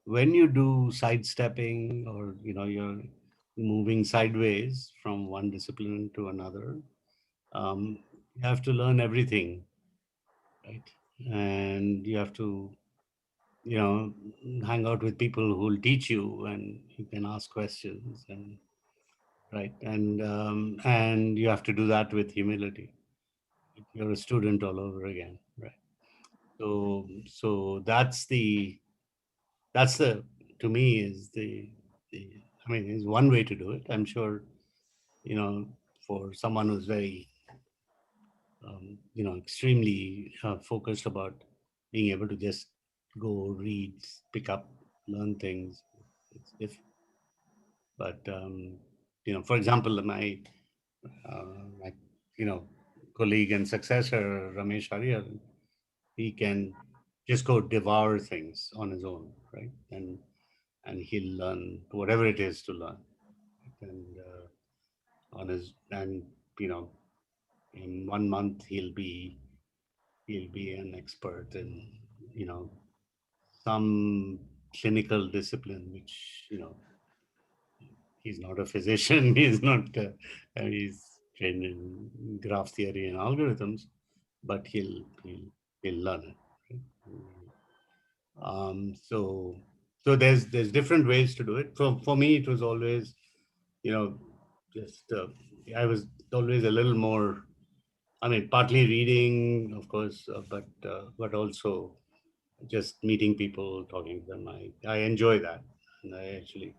when you do sidestepping, or, you're moving sideways from one discipline to another, you have to learn everything, right? And you have to, hang out with people who will teach you, and you can ask questions, and right, and you have to do that with humility. You're a student all over again, right? So that's the to me is is one way to do it. I'm sure, for someone who's very extremely focused about being able to just go read, pick up, learn things, it's different. But for example, my colleague and successor Ramesh Arya, he can just go devour things on his own, right? And he'll learn whatever it is to learn, and in 1 month he'll be an expert in some clinical discipline, which he's not a physician. He's not. He's trained in graph theory and algorithms, but he'll learn it. Right? So there's different ways to do it. For me, it was always, just I was always a little more. I mean, partly reading, of course, but also just meeting people, talking to them. I enjoy that, and I actually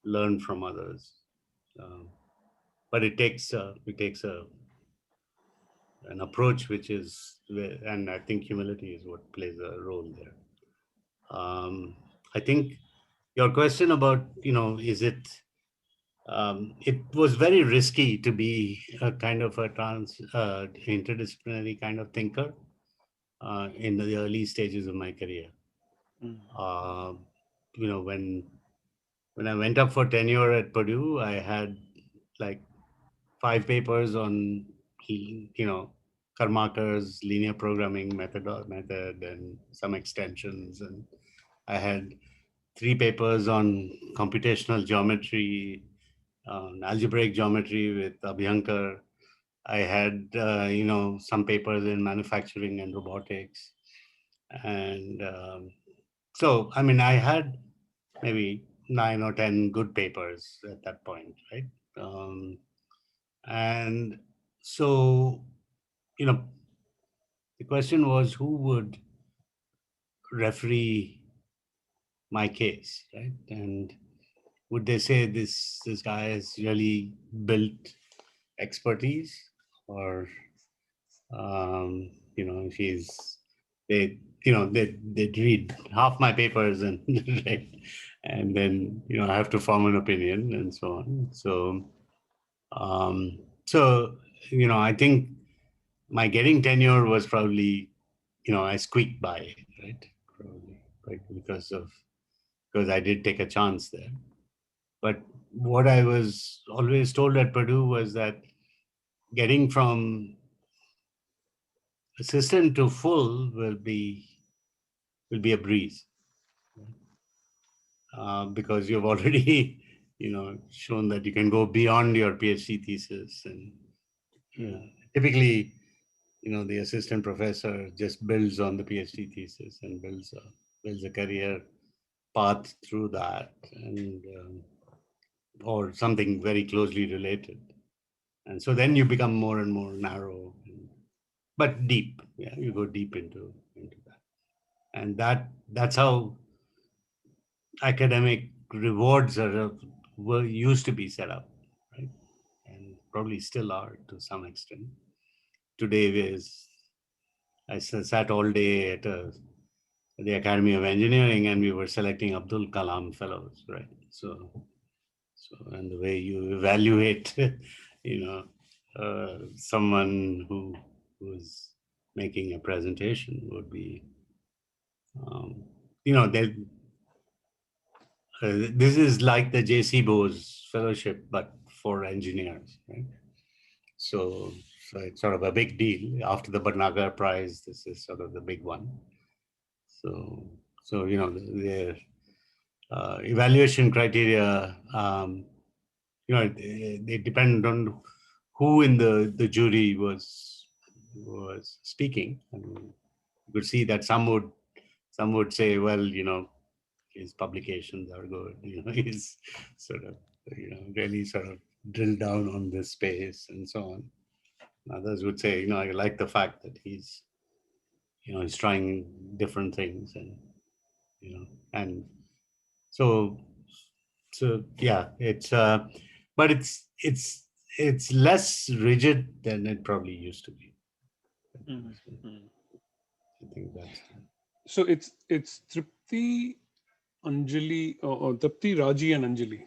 learn from others. Um, but it takes an approach which is, and I think humility is what plays a role there. I think your question about, is it, it was very risky to be a kind of a interdisciplinary kind of thinker in the early stages of my career. Uh, when I went up for tenure at Purdue, I had like 5 papers on, Karmaker's linear programming method, and some extensions. And I had 3 papers on computational geometry, algebraic geometry with Abhyankar. I had, some papers in manufacturing and robotics. And so, I mean, I had maybe 9 or 10 good papers at that point, right? And so, the question was, who would referee my case, right? And would they say this guy has really built expertise, or he's they'd read half my papers and right, and then I have to form an opinion and so on. So I think my getting tenure was probably, I squeaked by, right? Probably, right, because I did take a chance there. But what I was always told at Purdue was that getting from assistant to full will be a breeze, because you've already shown that you can go beyond your PhD thesis. And typically, the assistant professor just builds on the PhD thesis and builds a career path through that, and or something very closely related. And so then you become more and more narrow, but deep. Yeah, you go deep into that, and that's how academic rewards were used to be set up, right? And probably still are to some extent. Today I sat all day at the Academy of Engineering, and we were selecting Abdul Kalam fellows, right? So and the way you evaluate, someone who's making a presentation would be, this is like the J.C. Bose Fellowship, but for engineers, right? So it's sort of a big deal. After the Bhatnagar Prize, this is sort of the big one. So their evaluation criteria, they depend on who in the jury was speaking. I mean, you could see that some would say, well, his publications are good. He's sort of, really sort of drill down on this space and so on. Others would say, I like the fact that he's trying different things, and and so yeah, it's but it's less rigid than it probably used to be. I think that's. So it's Tripti, Anjali, or Tripti, Raji, and Anjali.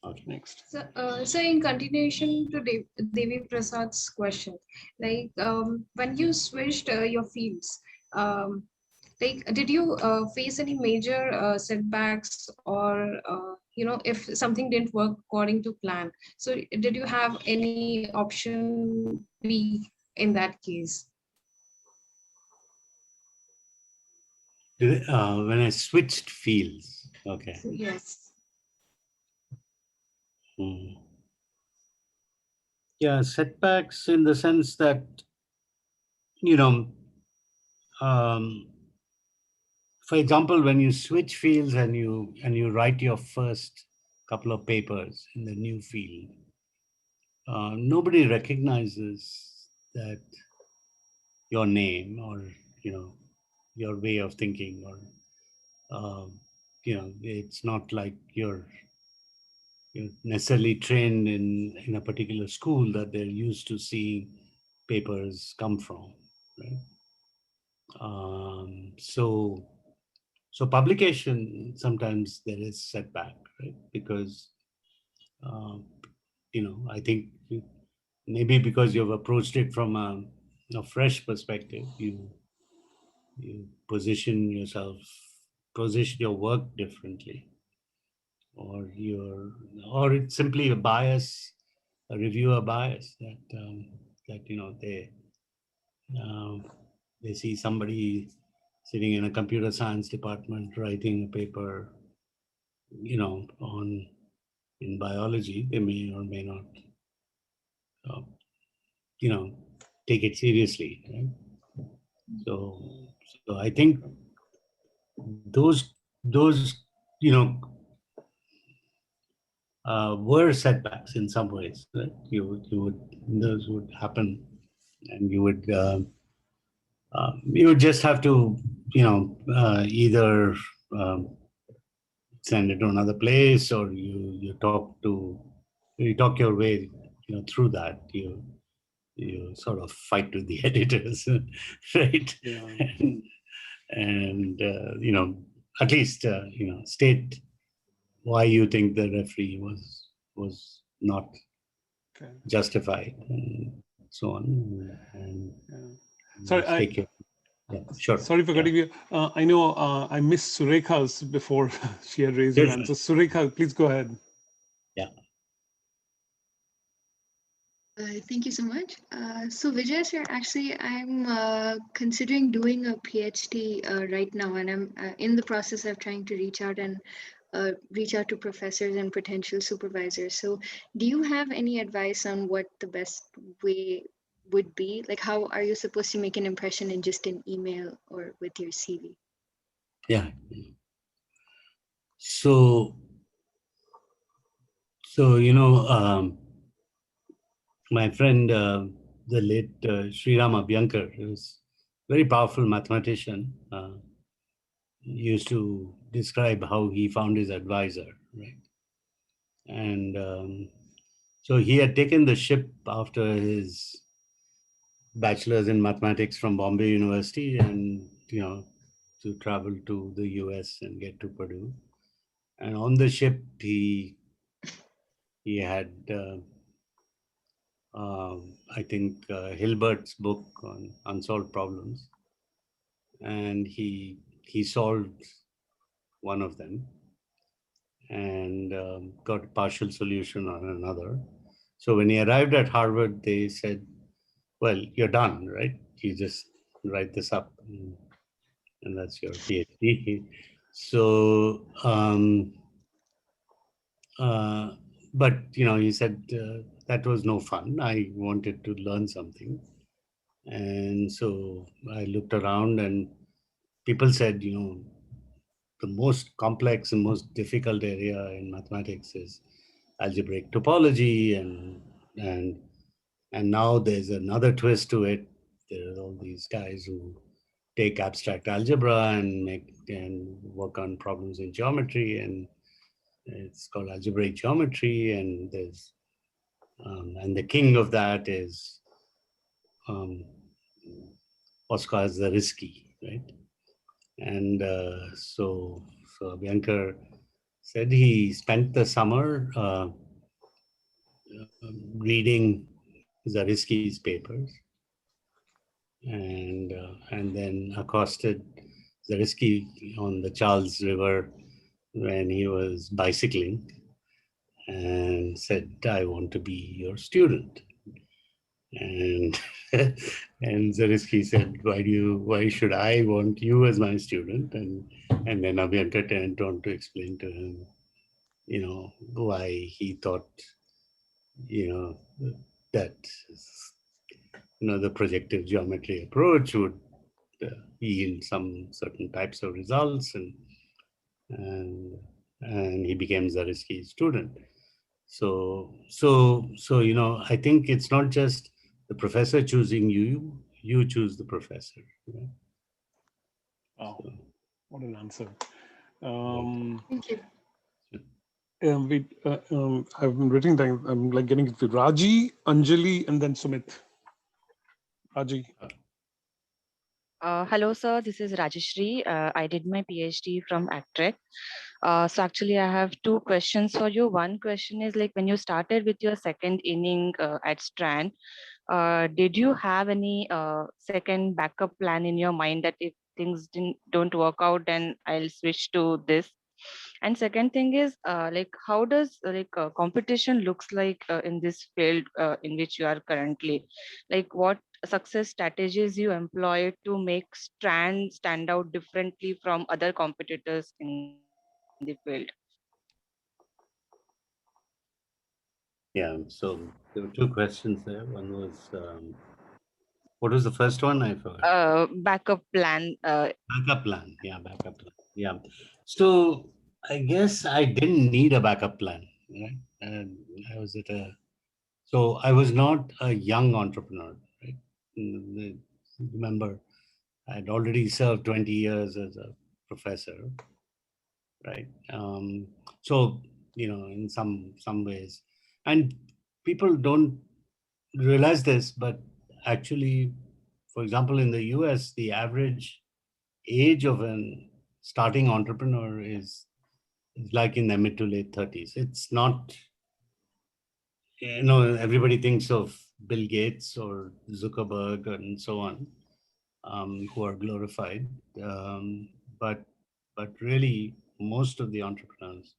Okay. Next. So in continuation to Devi Prasad's question, like when you switched your fields, like did you face any major setbacks, or if something didn't work according to plan? So did you have any option B in that case? When I switched fields, okay. Yes. Yeah, setbacks in the sense that, you know, um, for example, when you switch fields and you write your first couple of papers in the new field, nobody recognizes that your name or your way of thinking, or it's not like you're necessarily trained in a particular school that they're used to seeing papers come from, right? So publication, sometimes there is setback, right? Because uh, I think maybe because you've approached it from a fresh perspective, you position your work differently, or it's simply a bias, a reviewer bias that um, they see somebody sitting in a computer science department writing a paper, on in biology. They may or may not, uh, you know, take it seriously, right? So I think those were setbacks in some ways, right? Those would happen, and you would just have to, either um, send it to another place, or you talk your way, through that. You sort of fight with the editors, right? Yeah. And at least state why you think the referee was not justified, and so on. And Sorry, yeah, sure. Sorry for cutting you. I know I missed Surekha's before she had raised her hand. So Surekha, please go ahead. Yeah. Thank you so much. So Vijay sir, actually, I'm considering doing a PhD right now, and I'm in the process of trying to reach out to professors and potential supervisors. So do you have any advice on what the best way would be? Like, how are you supposed to make an impression in just an email or with your CV? Yeah. So my friend, the late Sriram Abhyankar, was a very powerful mathematician, used to describe how he found his advisor, right? And so he had taken the ship after his bachelor's in mathematics from Bombay University, and to travel to the US and get to Purdue. And on the ship, he had I think Hilbert's book on unsolved problems, and he solved one of them, and got a partial solution on another. So when he arrived at Harvard, they said, "Well, you're done, right? You just write this up, and that's your PhD." So, but he said that was no fun. I wanted to learn something, and so I looked around, and people said, the most complex and most difficult area in mathematics is algebraic topology, and now there's another twist to it. There are all these guys who take abstract algebra and work on problems in geometry, and it's called algebraic geometry, and there's and the king of that is Oscar Zariski, right? And so Bianca said he spent the summer reading Zariski's papers, and then accosted Zariski on the Charles River when he was bicycling, and said, "I want to be your student." And and Zariski said, "Why should I want you as my student?" And then Abhyankar went on to explain to him, why he thought, that the projective geometry approach would yield some certain types of results, and he becomes a risky student. So I think it's not just the professor choosing you, you choose the professor. Wow, what an answer. Thank you. I've been writing down, I'm like getting it to Raji, Anjali, and then Sumit. Raji. Hello, sir. This is Rajeshri. I did my PhD from Actrec. So actually, I have two questions for you. One question is like when you started with your second inning at Strand, did you have any second backup plan in your mind that if things don't work out, then I'll switch to this? And second thing is like how does competition looks like in this field in which you are currently? Like what success strategies you employ to make Strand stand out differently from other competitors in the field? Yeah, so there were two questions there. One was, what was the first one? I forgot. Backup plan. Backup plan. Yeah, backup plan. Yeah. So I guess I didn't need a backup plan, right? And I was so I was not a young entrepreneur, right? Remember, I'd already served 20 years as a professor, right? So, in some ways, and people don't realize this, but actually, for example, in the US, the average age of an starting entrepreneur is like in the mid to late 30s. It's not, everybody thinks of Bill Gates or Zuckerberg and so on, who are glorified. But really, most of the entrepreneurs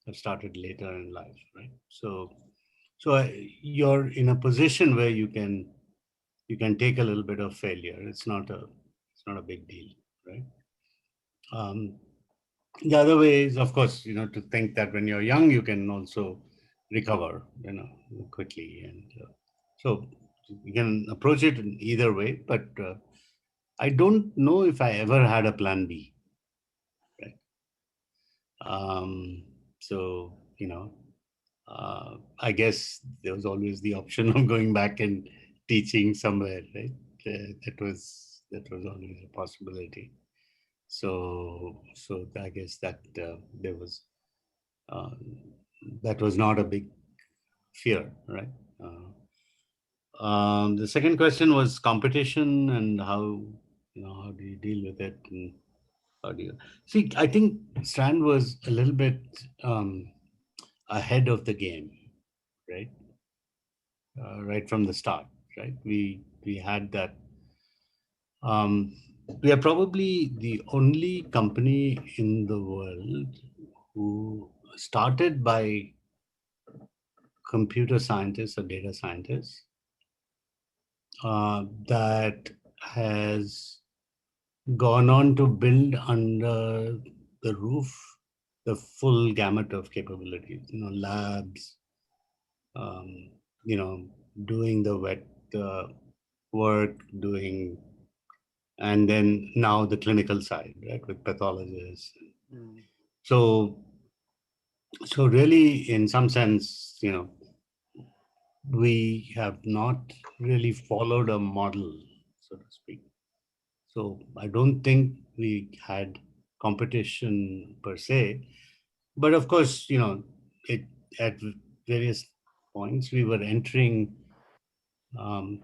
have started later in life, right? So you're in a position where you can take a little bit of failure. It's not a big deal, right? The other way is, of course, to think that when you're young, you can also recover, quickly, and so you can approach it in either way. But I don't know if I ever had a plan B, right? So I guess there was always the option of going back and teaching somewhere, right? That was always a possibility. So I guess that there was that was not a big fear, right? The second question was competition and how do you deal with it, and how do you see? I think Strand was a little bit ahead of the game, right? Right from the start, right? We had that. We are probably the only company in the world who started by computer scientists or data scientists that has gone on to build under the roof the full gamut of capabilities, labs, doing the wet work, and then now the clinical side, right, with pathologists. So really, in some sense, we have not really followed a model, so to speak. So I don't think we had competition per se, but of course, it at various points we were entering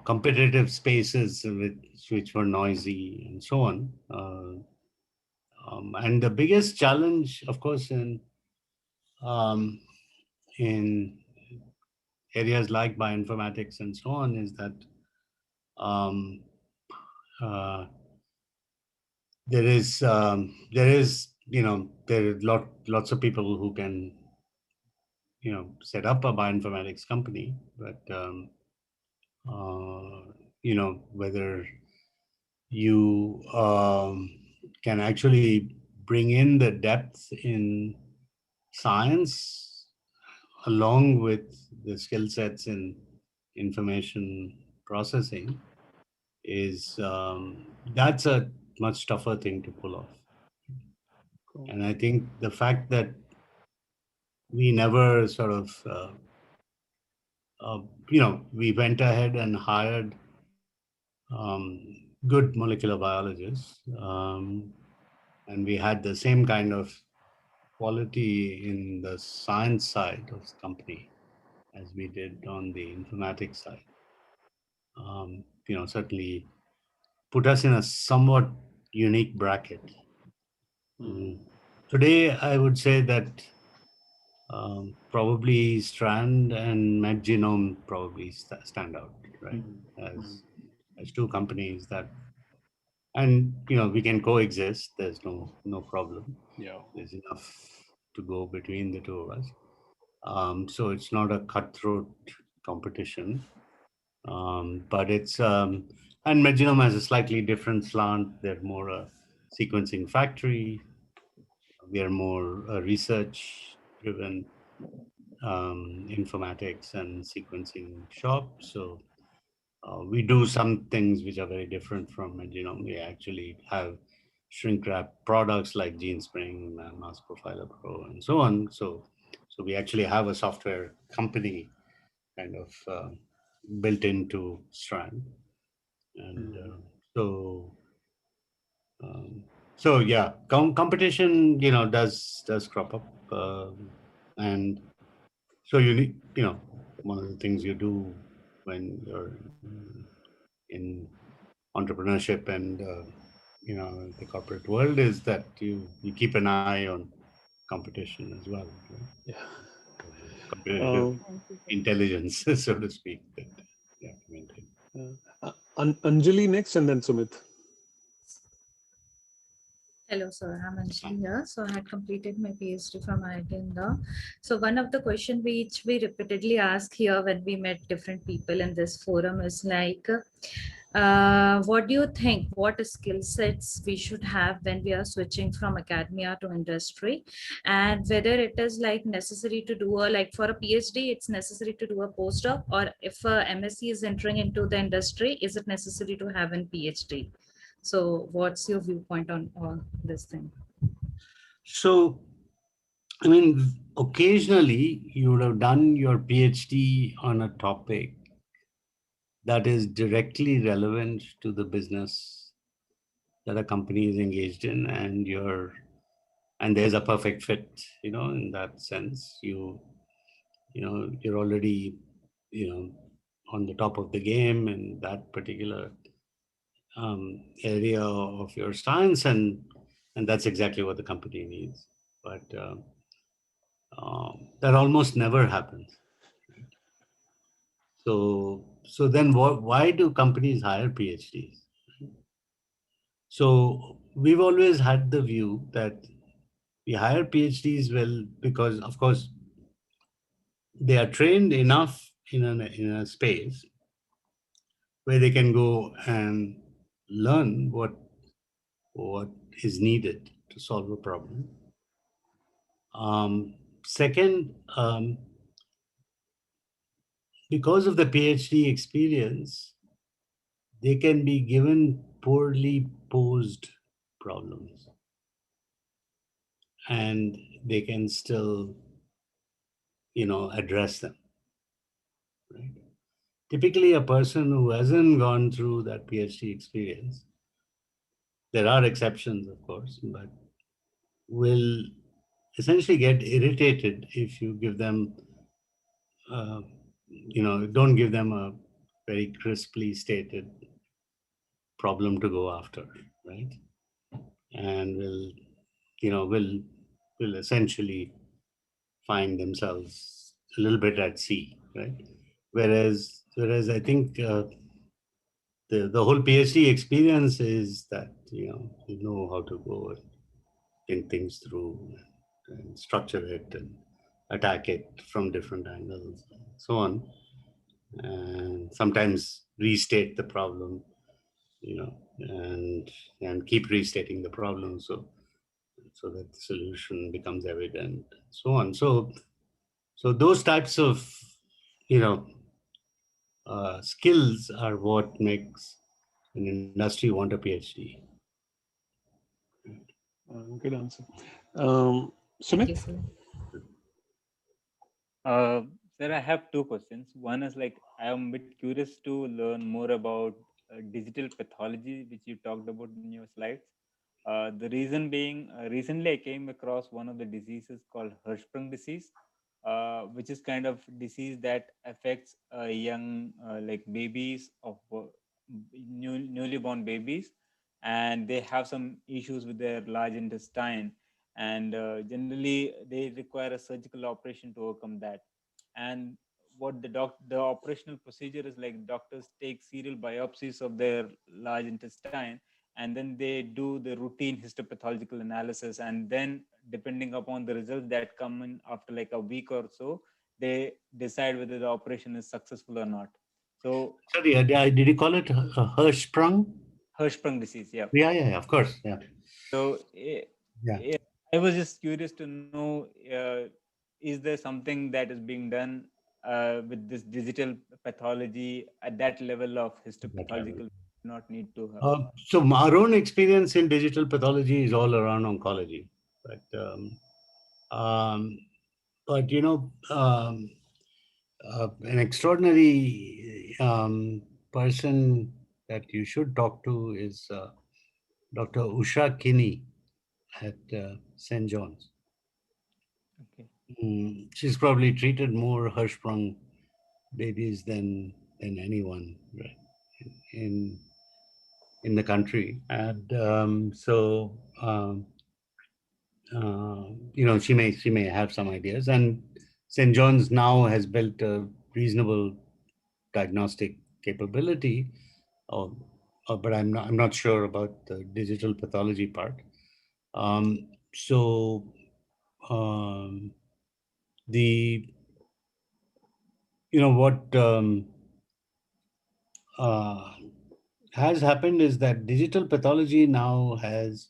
competitive spaces which were noisy and so on. And the biggest challenge, of course, in areas like bioinformatics and so on, is that there is there are lots of people who can set up a bioinformatics company, but whether you can actually bring in the depth in science along with the skill sets in information processing is that's a much tougher thing to pull off. And I think the fact that we never sort of, we went ahead and hired good molecular biologists, and we had the same kind of quality in the science side of the company as we did on the informatics side. Certainly put us in a somewhat unique bracket. Today, I would say that probably Strand and MedGenome probably stand out, right? As two companies that, and we can coexist. There's no problem. Yeah, there's enough to go between the two of us. So it's not a cutthroat competition, but it's and MedGenome has a slightly different slant. They're more a sequencing factory. We are more a research-driven informatics and sequencing shop. So we do some things which are very different from MedGenome. We actually have shrink wrap products like GeneSpring, Mass Profiler Pro, and so on. So we actually have a software company kind of built into Strand, and so yeah, competition does crop up, and so you need one of the things you do when you're in entrepreneurship and the corporate world is that you keep an eye on competition as well. Right? Yeah. Competitive intelligence, so to speak, that you have to maintain. Anjali next, and then Sumit. Hello, sir. I'm Anjali here. So I had completed my PhD from IIT Indore. So one of the questions which we repeatedly ask here when we met different people in this forum is like, what do you think? What skill sets we should have when we are switching from academia to industry, and whether it is like necessary to do like for a PhD, it's necessary to do a postdoc, or if a MSc is entering into the industry, is it necessary to have a PhD? So what's your viewpoint on this thing? So, I mean, occasionally you would have done your PhD on a topic that is directly relevant to the business that a company is engaged in, and there's a perfect fit, in that sense. You're already, on the top of the game in that particular area of your science, and that's exactly what the company needs. But that almost never happens. So then why do companies hire PhDs? So we've always had the view that we hire PhDs because, of course, they are trained enough in a space where they can go and learn what is needed to solve a problem. Second, because of the PhD experience, they can be given poorly posed problems, and they can still, address them. Right? Typically, a person who hasn't gone through that PhD experience, there are exceptions, of course, but will essentially get irritated if you give them, don't give them a very crisply stated problem to go after, right? And will essentially find themselves a little bit at sea, right? Whereas I think the whole PhD experience is that you know how to go and think things through and structure it and attack it from different angles, and so on, and sometimes restate the problem, and keep restating the problem so that the solution becomes evident, so on. So those types of skills are what makes an industry want a PhD. Good answer. Thank you, Sumit? sir. Sir, I have two questions. One is like I am a bit curious to learn more about digital pathology, which you talked about in your slides. The reason being, recently I came across one of the diseases called Hirschsprung disease, which is kind of disease that affects young like babies of newly born babies, and they have some issues with their large intestine, and generally they require a surgical operation to overcome that. And what the operational procedure is like, doctors take serial biopsies of their large intestine, and then they do the routine histopathological analysis, and then depending upon the results that come in after like a week or so, they decide whether the operation is successful or not. So Sorry, did you call it Hirschsprung? Hirschsprung disease, yeah. Yeah, of course, yeah. So Yeah. I was just curious to know, is there something that is being done with this digital pathology at that level of histopathological? Not need to have. So our own experience in digital pathology is all around oncology, but you know, an extraordinary person that you should talk to is Dr. Usha Kinney at St. John's. Okay. She's probably treated more Hirschsprung babies than anyone, right, in the country, and you know, she may have some ideas, and St. John's now has built a reasonable diagnostic capability, but I'm not sure about the digital pathology part. So the you know what has happened is that digital pathology now has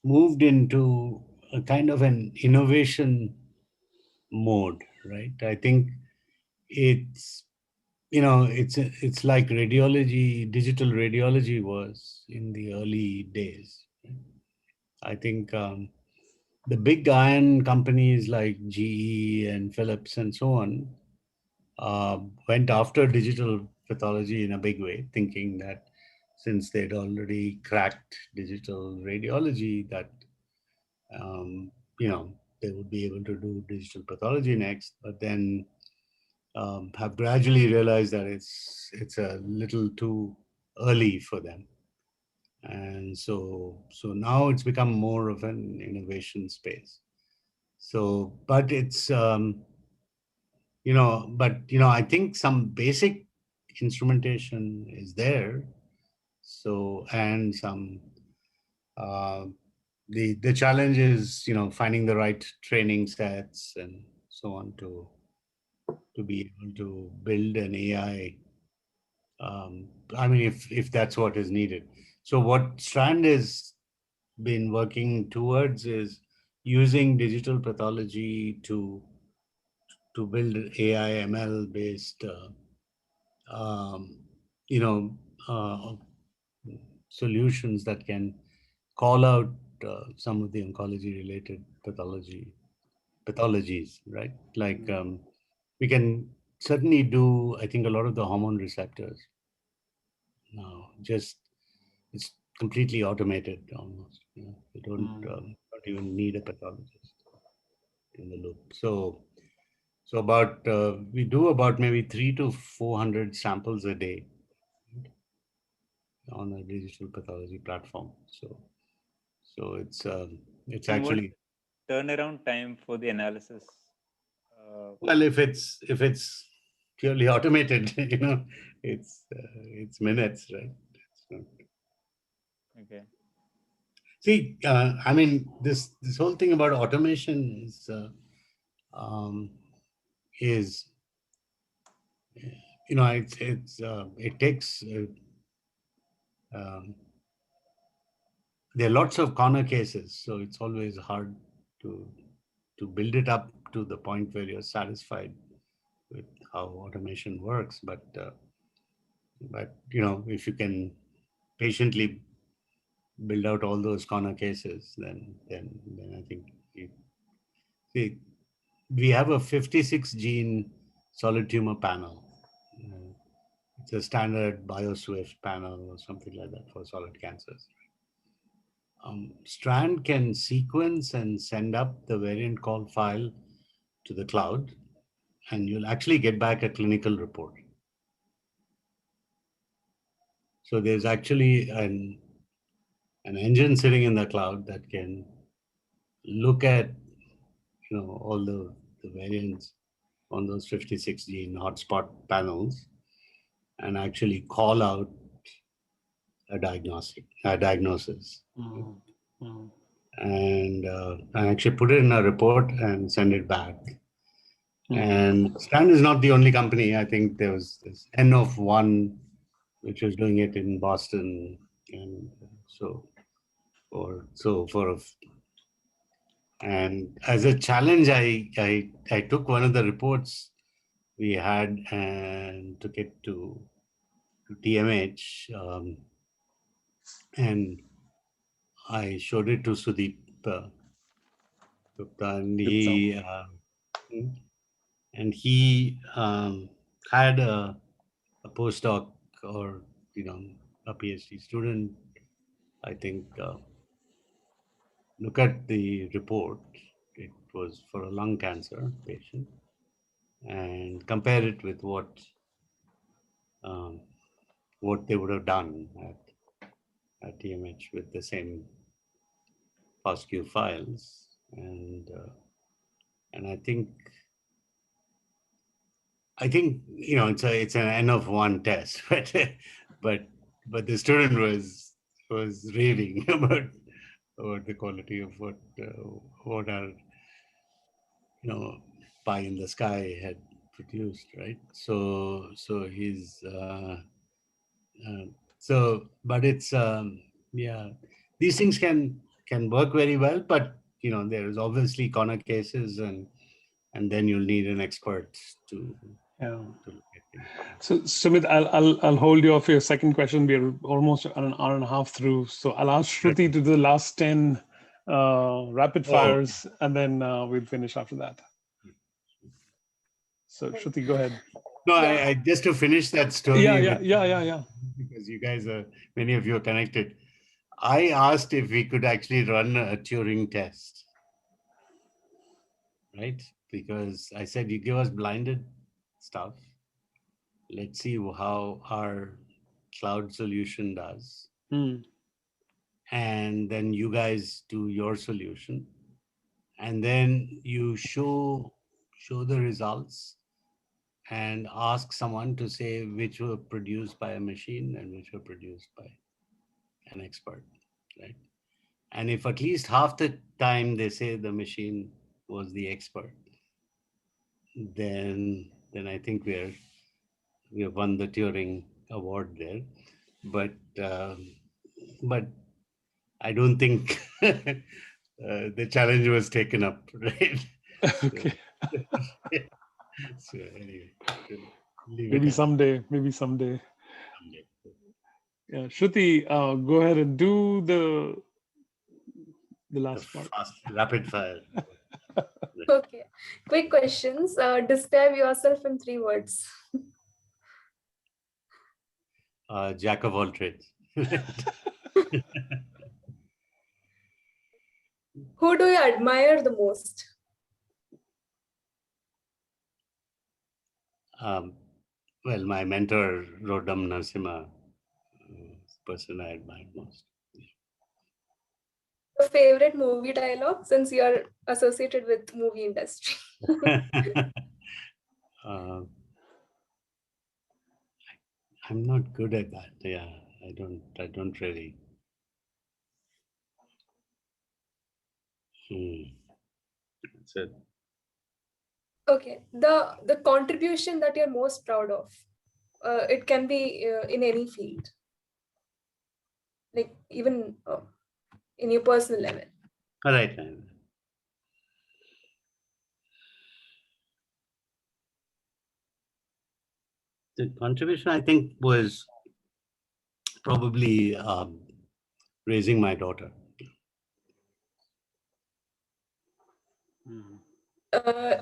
moved into a kind of an innovation mode, right? I think it's it's like radiology, digital radiology was in the early days. I think the big iron companies like GE and Philips and so on went after digital pathology in a big way, thinking that since they'd already cracked digital radiology, that they would be able to do digital pathology next. But then have gradually realized that it's a little too early for them, and so now it's become more of an innovation space. So, but it's I think some basic instrumentation is there. So, and some uh, the challenge is finding the right training sets and so on to be able to build an AI. I mean, if that's what is needed. So what Strand has been working towards is using digital pathology to build AI ML based um, you know uh, solutions that can call out some of the oncology related pathologies, right? Like we can certainly do, I think, a lot of the hormone receptors now. Just it's completely automated almost. You don't even need a pathologist in the loop. So about we do about maybe 300 to 400 samples a day on a digital pathology platform. So it's And what actually turnaround time for the analysis? well, if it's purely automated, it's minutes, right? It's not, Okay. see, I mean, this whole thing about automation um, is it takes um, there are lots of corner cases, so it's always hard to build it up to the point where you're satisfied with how automation works. But But if you can patiently build out all those corner cases, then I think see, we have a 56 gene solid tumor panel. It's a standard BioSwift panel or something like that for solid cancers. Strand can sequence and send up the variant call file to the cloud, and you'll actually get back a clinical report. So there's actually an engine sitting in the cloud that can look at all the variants on those 56 gene hotspot panels and actually call out a diagnosis. And actually put it in a report and send it back. And Strand is not the only company. I think there was this N of one, which was doing it in Boston, and and as a challenge, I took one of the reports we had and took it to TMH, and I showed it to Sudeep Gupta, and he had a postdoc or a PhD student, I think, look at the report. It was for a lung cancer patient, and compare it with what they would have done at TMH with the same FASTQ files, and I think it's an N of one test, but the student was raving about the quality of what our pie in the sky had produced, right? So he's but it's these things can work very well, but there is obviously corner cases, and then you'll need an expert to look at it. So Sumit, I'll hold you off for your second question. We're almost an hour and a half through, so I'll ask Shruti to do the last 10 rapid fires, and then we'll finish after that. So Shruti, go ahead. No, I just to finish that story. Yeah. Because you guys many of you are connected. I asked if we could actually run a Turing test, right? Because I said, you give us blinded stuff. Let's see how our cloud solution does. And then you guys do your solution. And then you show the results and ask someone to say which were produced by a machine and which were produced by an expert, right? And if at least half the time they say the machine was the expert, then I think we have won the Turing Award there. But I don't think the challenge was taken up, right? Okay. So anyway, maybe someday. Yeah, Shruti, go ahead and do the last part. Rapid fire. Okay, quick questions. Describe yourself in 3 words. Jack of all trades. Who do you admire the most? Well, my mentor, Rodam Narasimha, is the person I admire most. Your favorite movie dialogue, since you are associated with movie industry? I'm not good at that. Yeah, I don't really. That's it. Okay, the contribution that you're most proud of. It can be in any field, like even in your personal level. All right. The contribution, I think, was probably raising my daughter.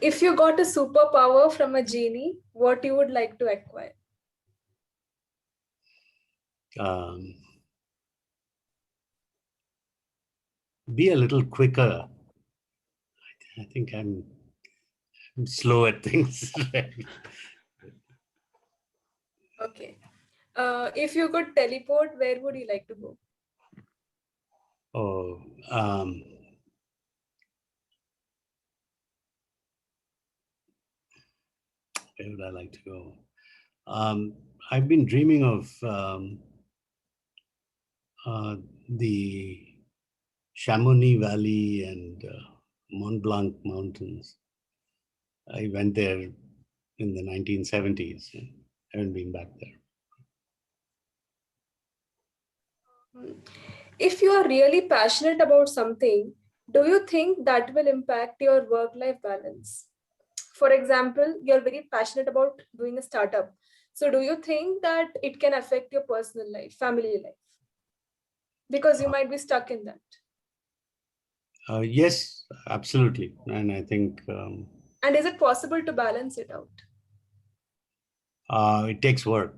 If you got a superpower from a genie, what you would like to acquire? Be a little quicker. I think I'm slow at things. Okay. If you could teleport, where would you like to go? Oh, where would I like to go? I've been dreaming of the Chamonix Valley and Mont Blanc Mountains. I went there in the 1970s. I haven't been back there. If you are really passionate about something, do you think that will impact your work-life balance? For example, you're very passionate about doing a startup. So do you think that it can affect your personal life, family life? Because you might be stuck in that. Yes, absolutely. And I think... and is it possible to balance it out? It takes work.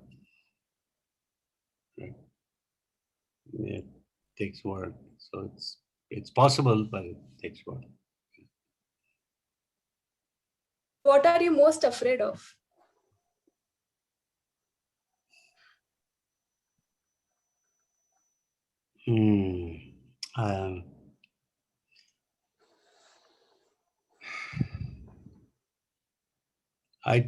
It takes work. So it's possible, but it takes work. What are you most afraid of? I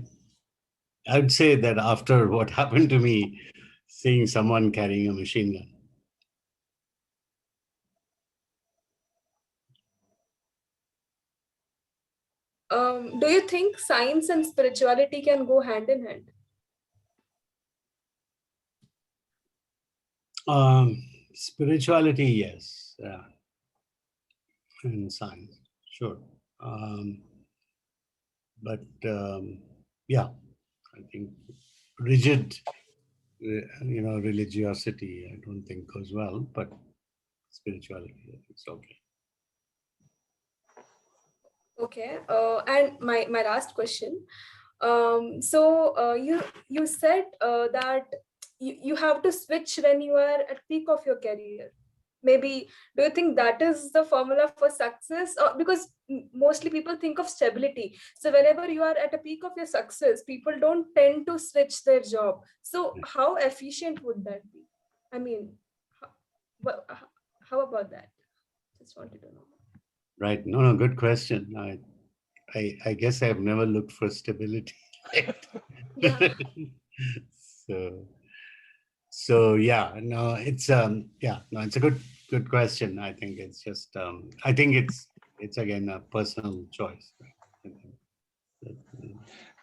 would say that after what happened to me, seeing someone carrying a machine gun. Do you think science and spirituality can go hand in hand? Spirituality, yes. And science, sure. But yeah, I think rigid, religiosity, I don't think goes well, but spirituality, it's okay. Okay, and my last question. You said that you have to switch when you are at peak of your career. Maybe, do you think that is the formula for success? Because mostly people think of stability. So whenever you are at a peak of your success, people don't tend to switch their job. So how efficient would that be? I mean, how about that? Just wanted to know. Right. No, good question. I guess I've never looked for stability. Yeah. So yeah, no, it's it's a good question. I think it's just I think it's again a personal choice.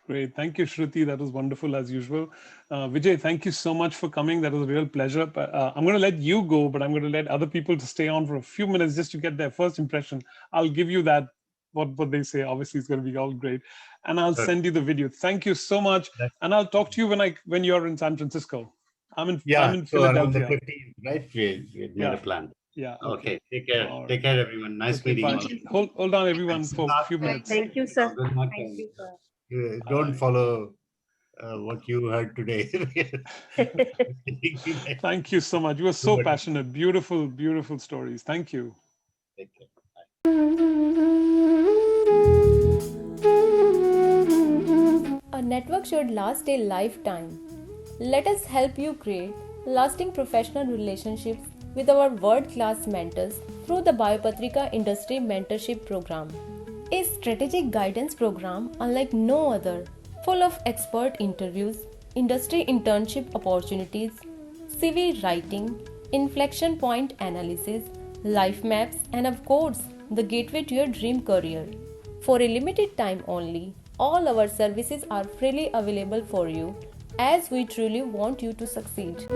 Great. Thank you, Shruti. That was wonderful as usual. Vijay, thank you so much for coming. That was a real pleasure. I'm going to let you go, but I'm going to let other people to stay on for a few minutes just to get their first impression. I'll give you that, what they say. Obviously, it's going to be all great. And I'll send you the video. Thank you so much. And I'll talk to you when you're in San Francisco. I'm in Philadelphia. On the 15th, right? We made a plan. Yeah. Okay. Take care. Right. Take care, everyone. Nice meeting you. Hold on, everyone, for a few minutes. Thank you, sir. Thank you, sir. Don't follow what you heard today. Thank you so much. You were so passionate. Beautiful, beautiful stories. Thank you. Take care. A network should last a lifetime. Let us help you create lasting professional relationships with our world-class mentors through the Biopatrika Industry Mentorship Program. A strategic guidance program unlike no other, full of expert interviews, industry internship opportunities, CV writing, inflection point analysis, life maps, and of course, the gateway to your dream career. For a limited time only, all our services are freely available for you, as we truly want you to succeed.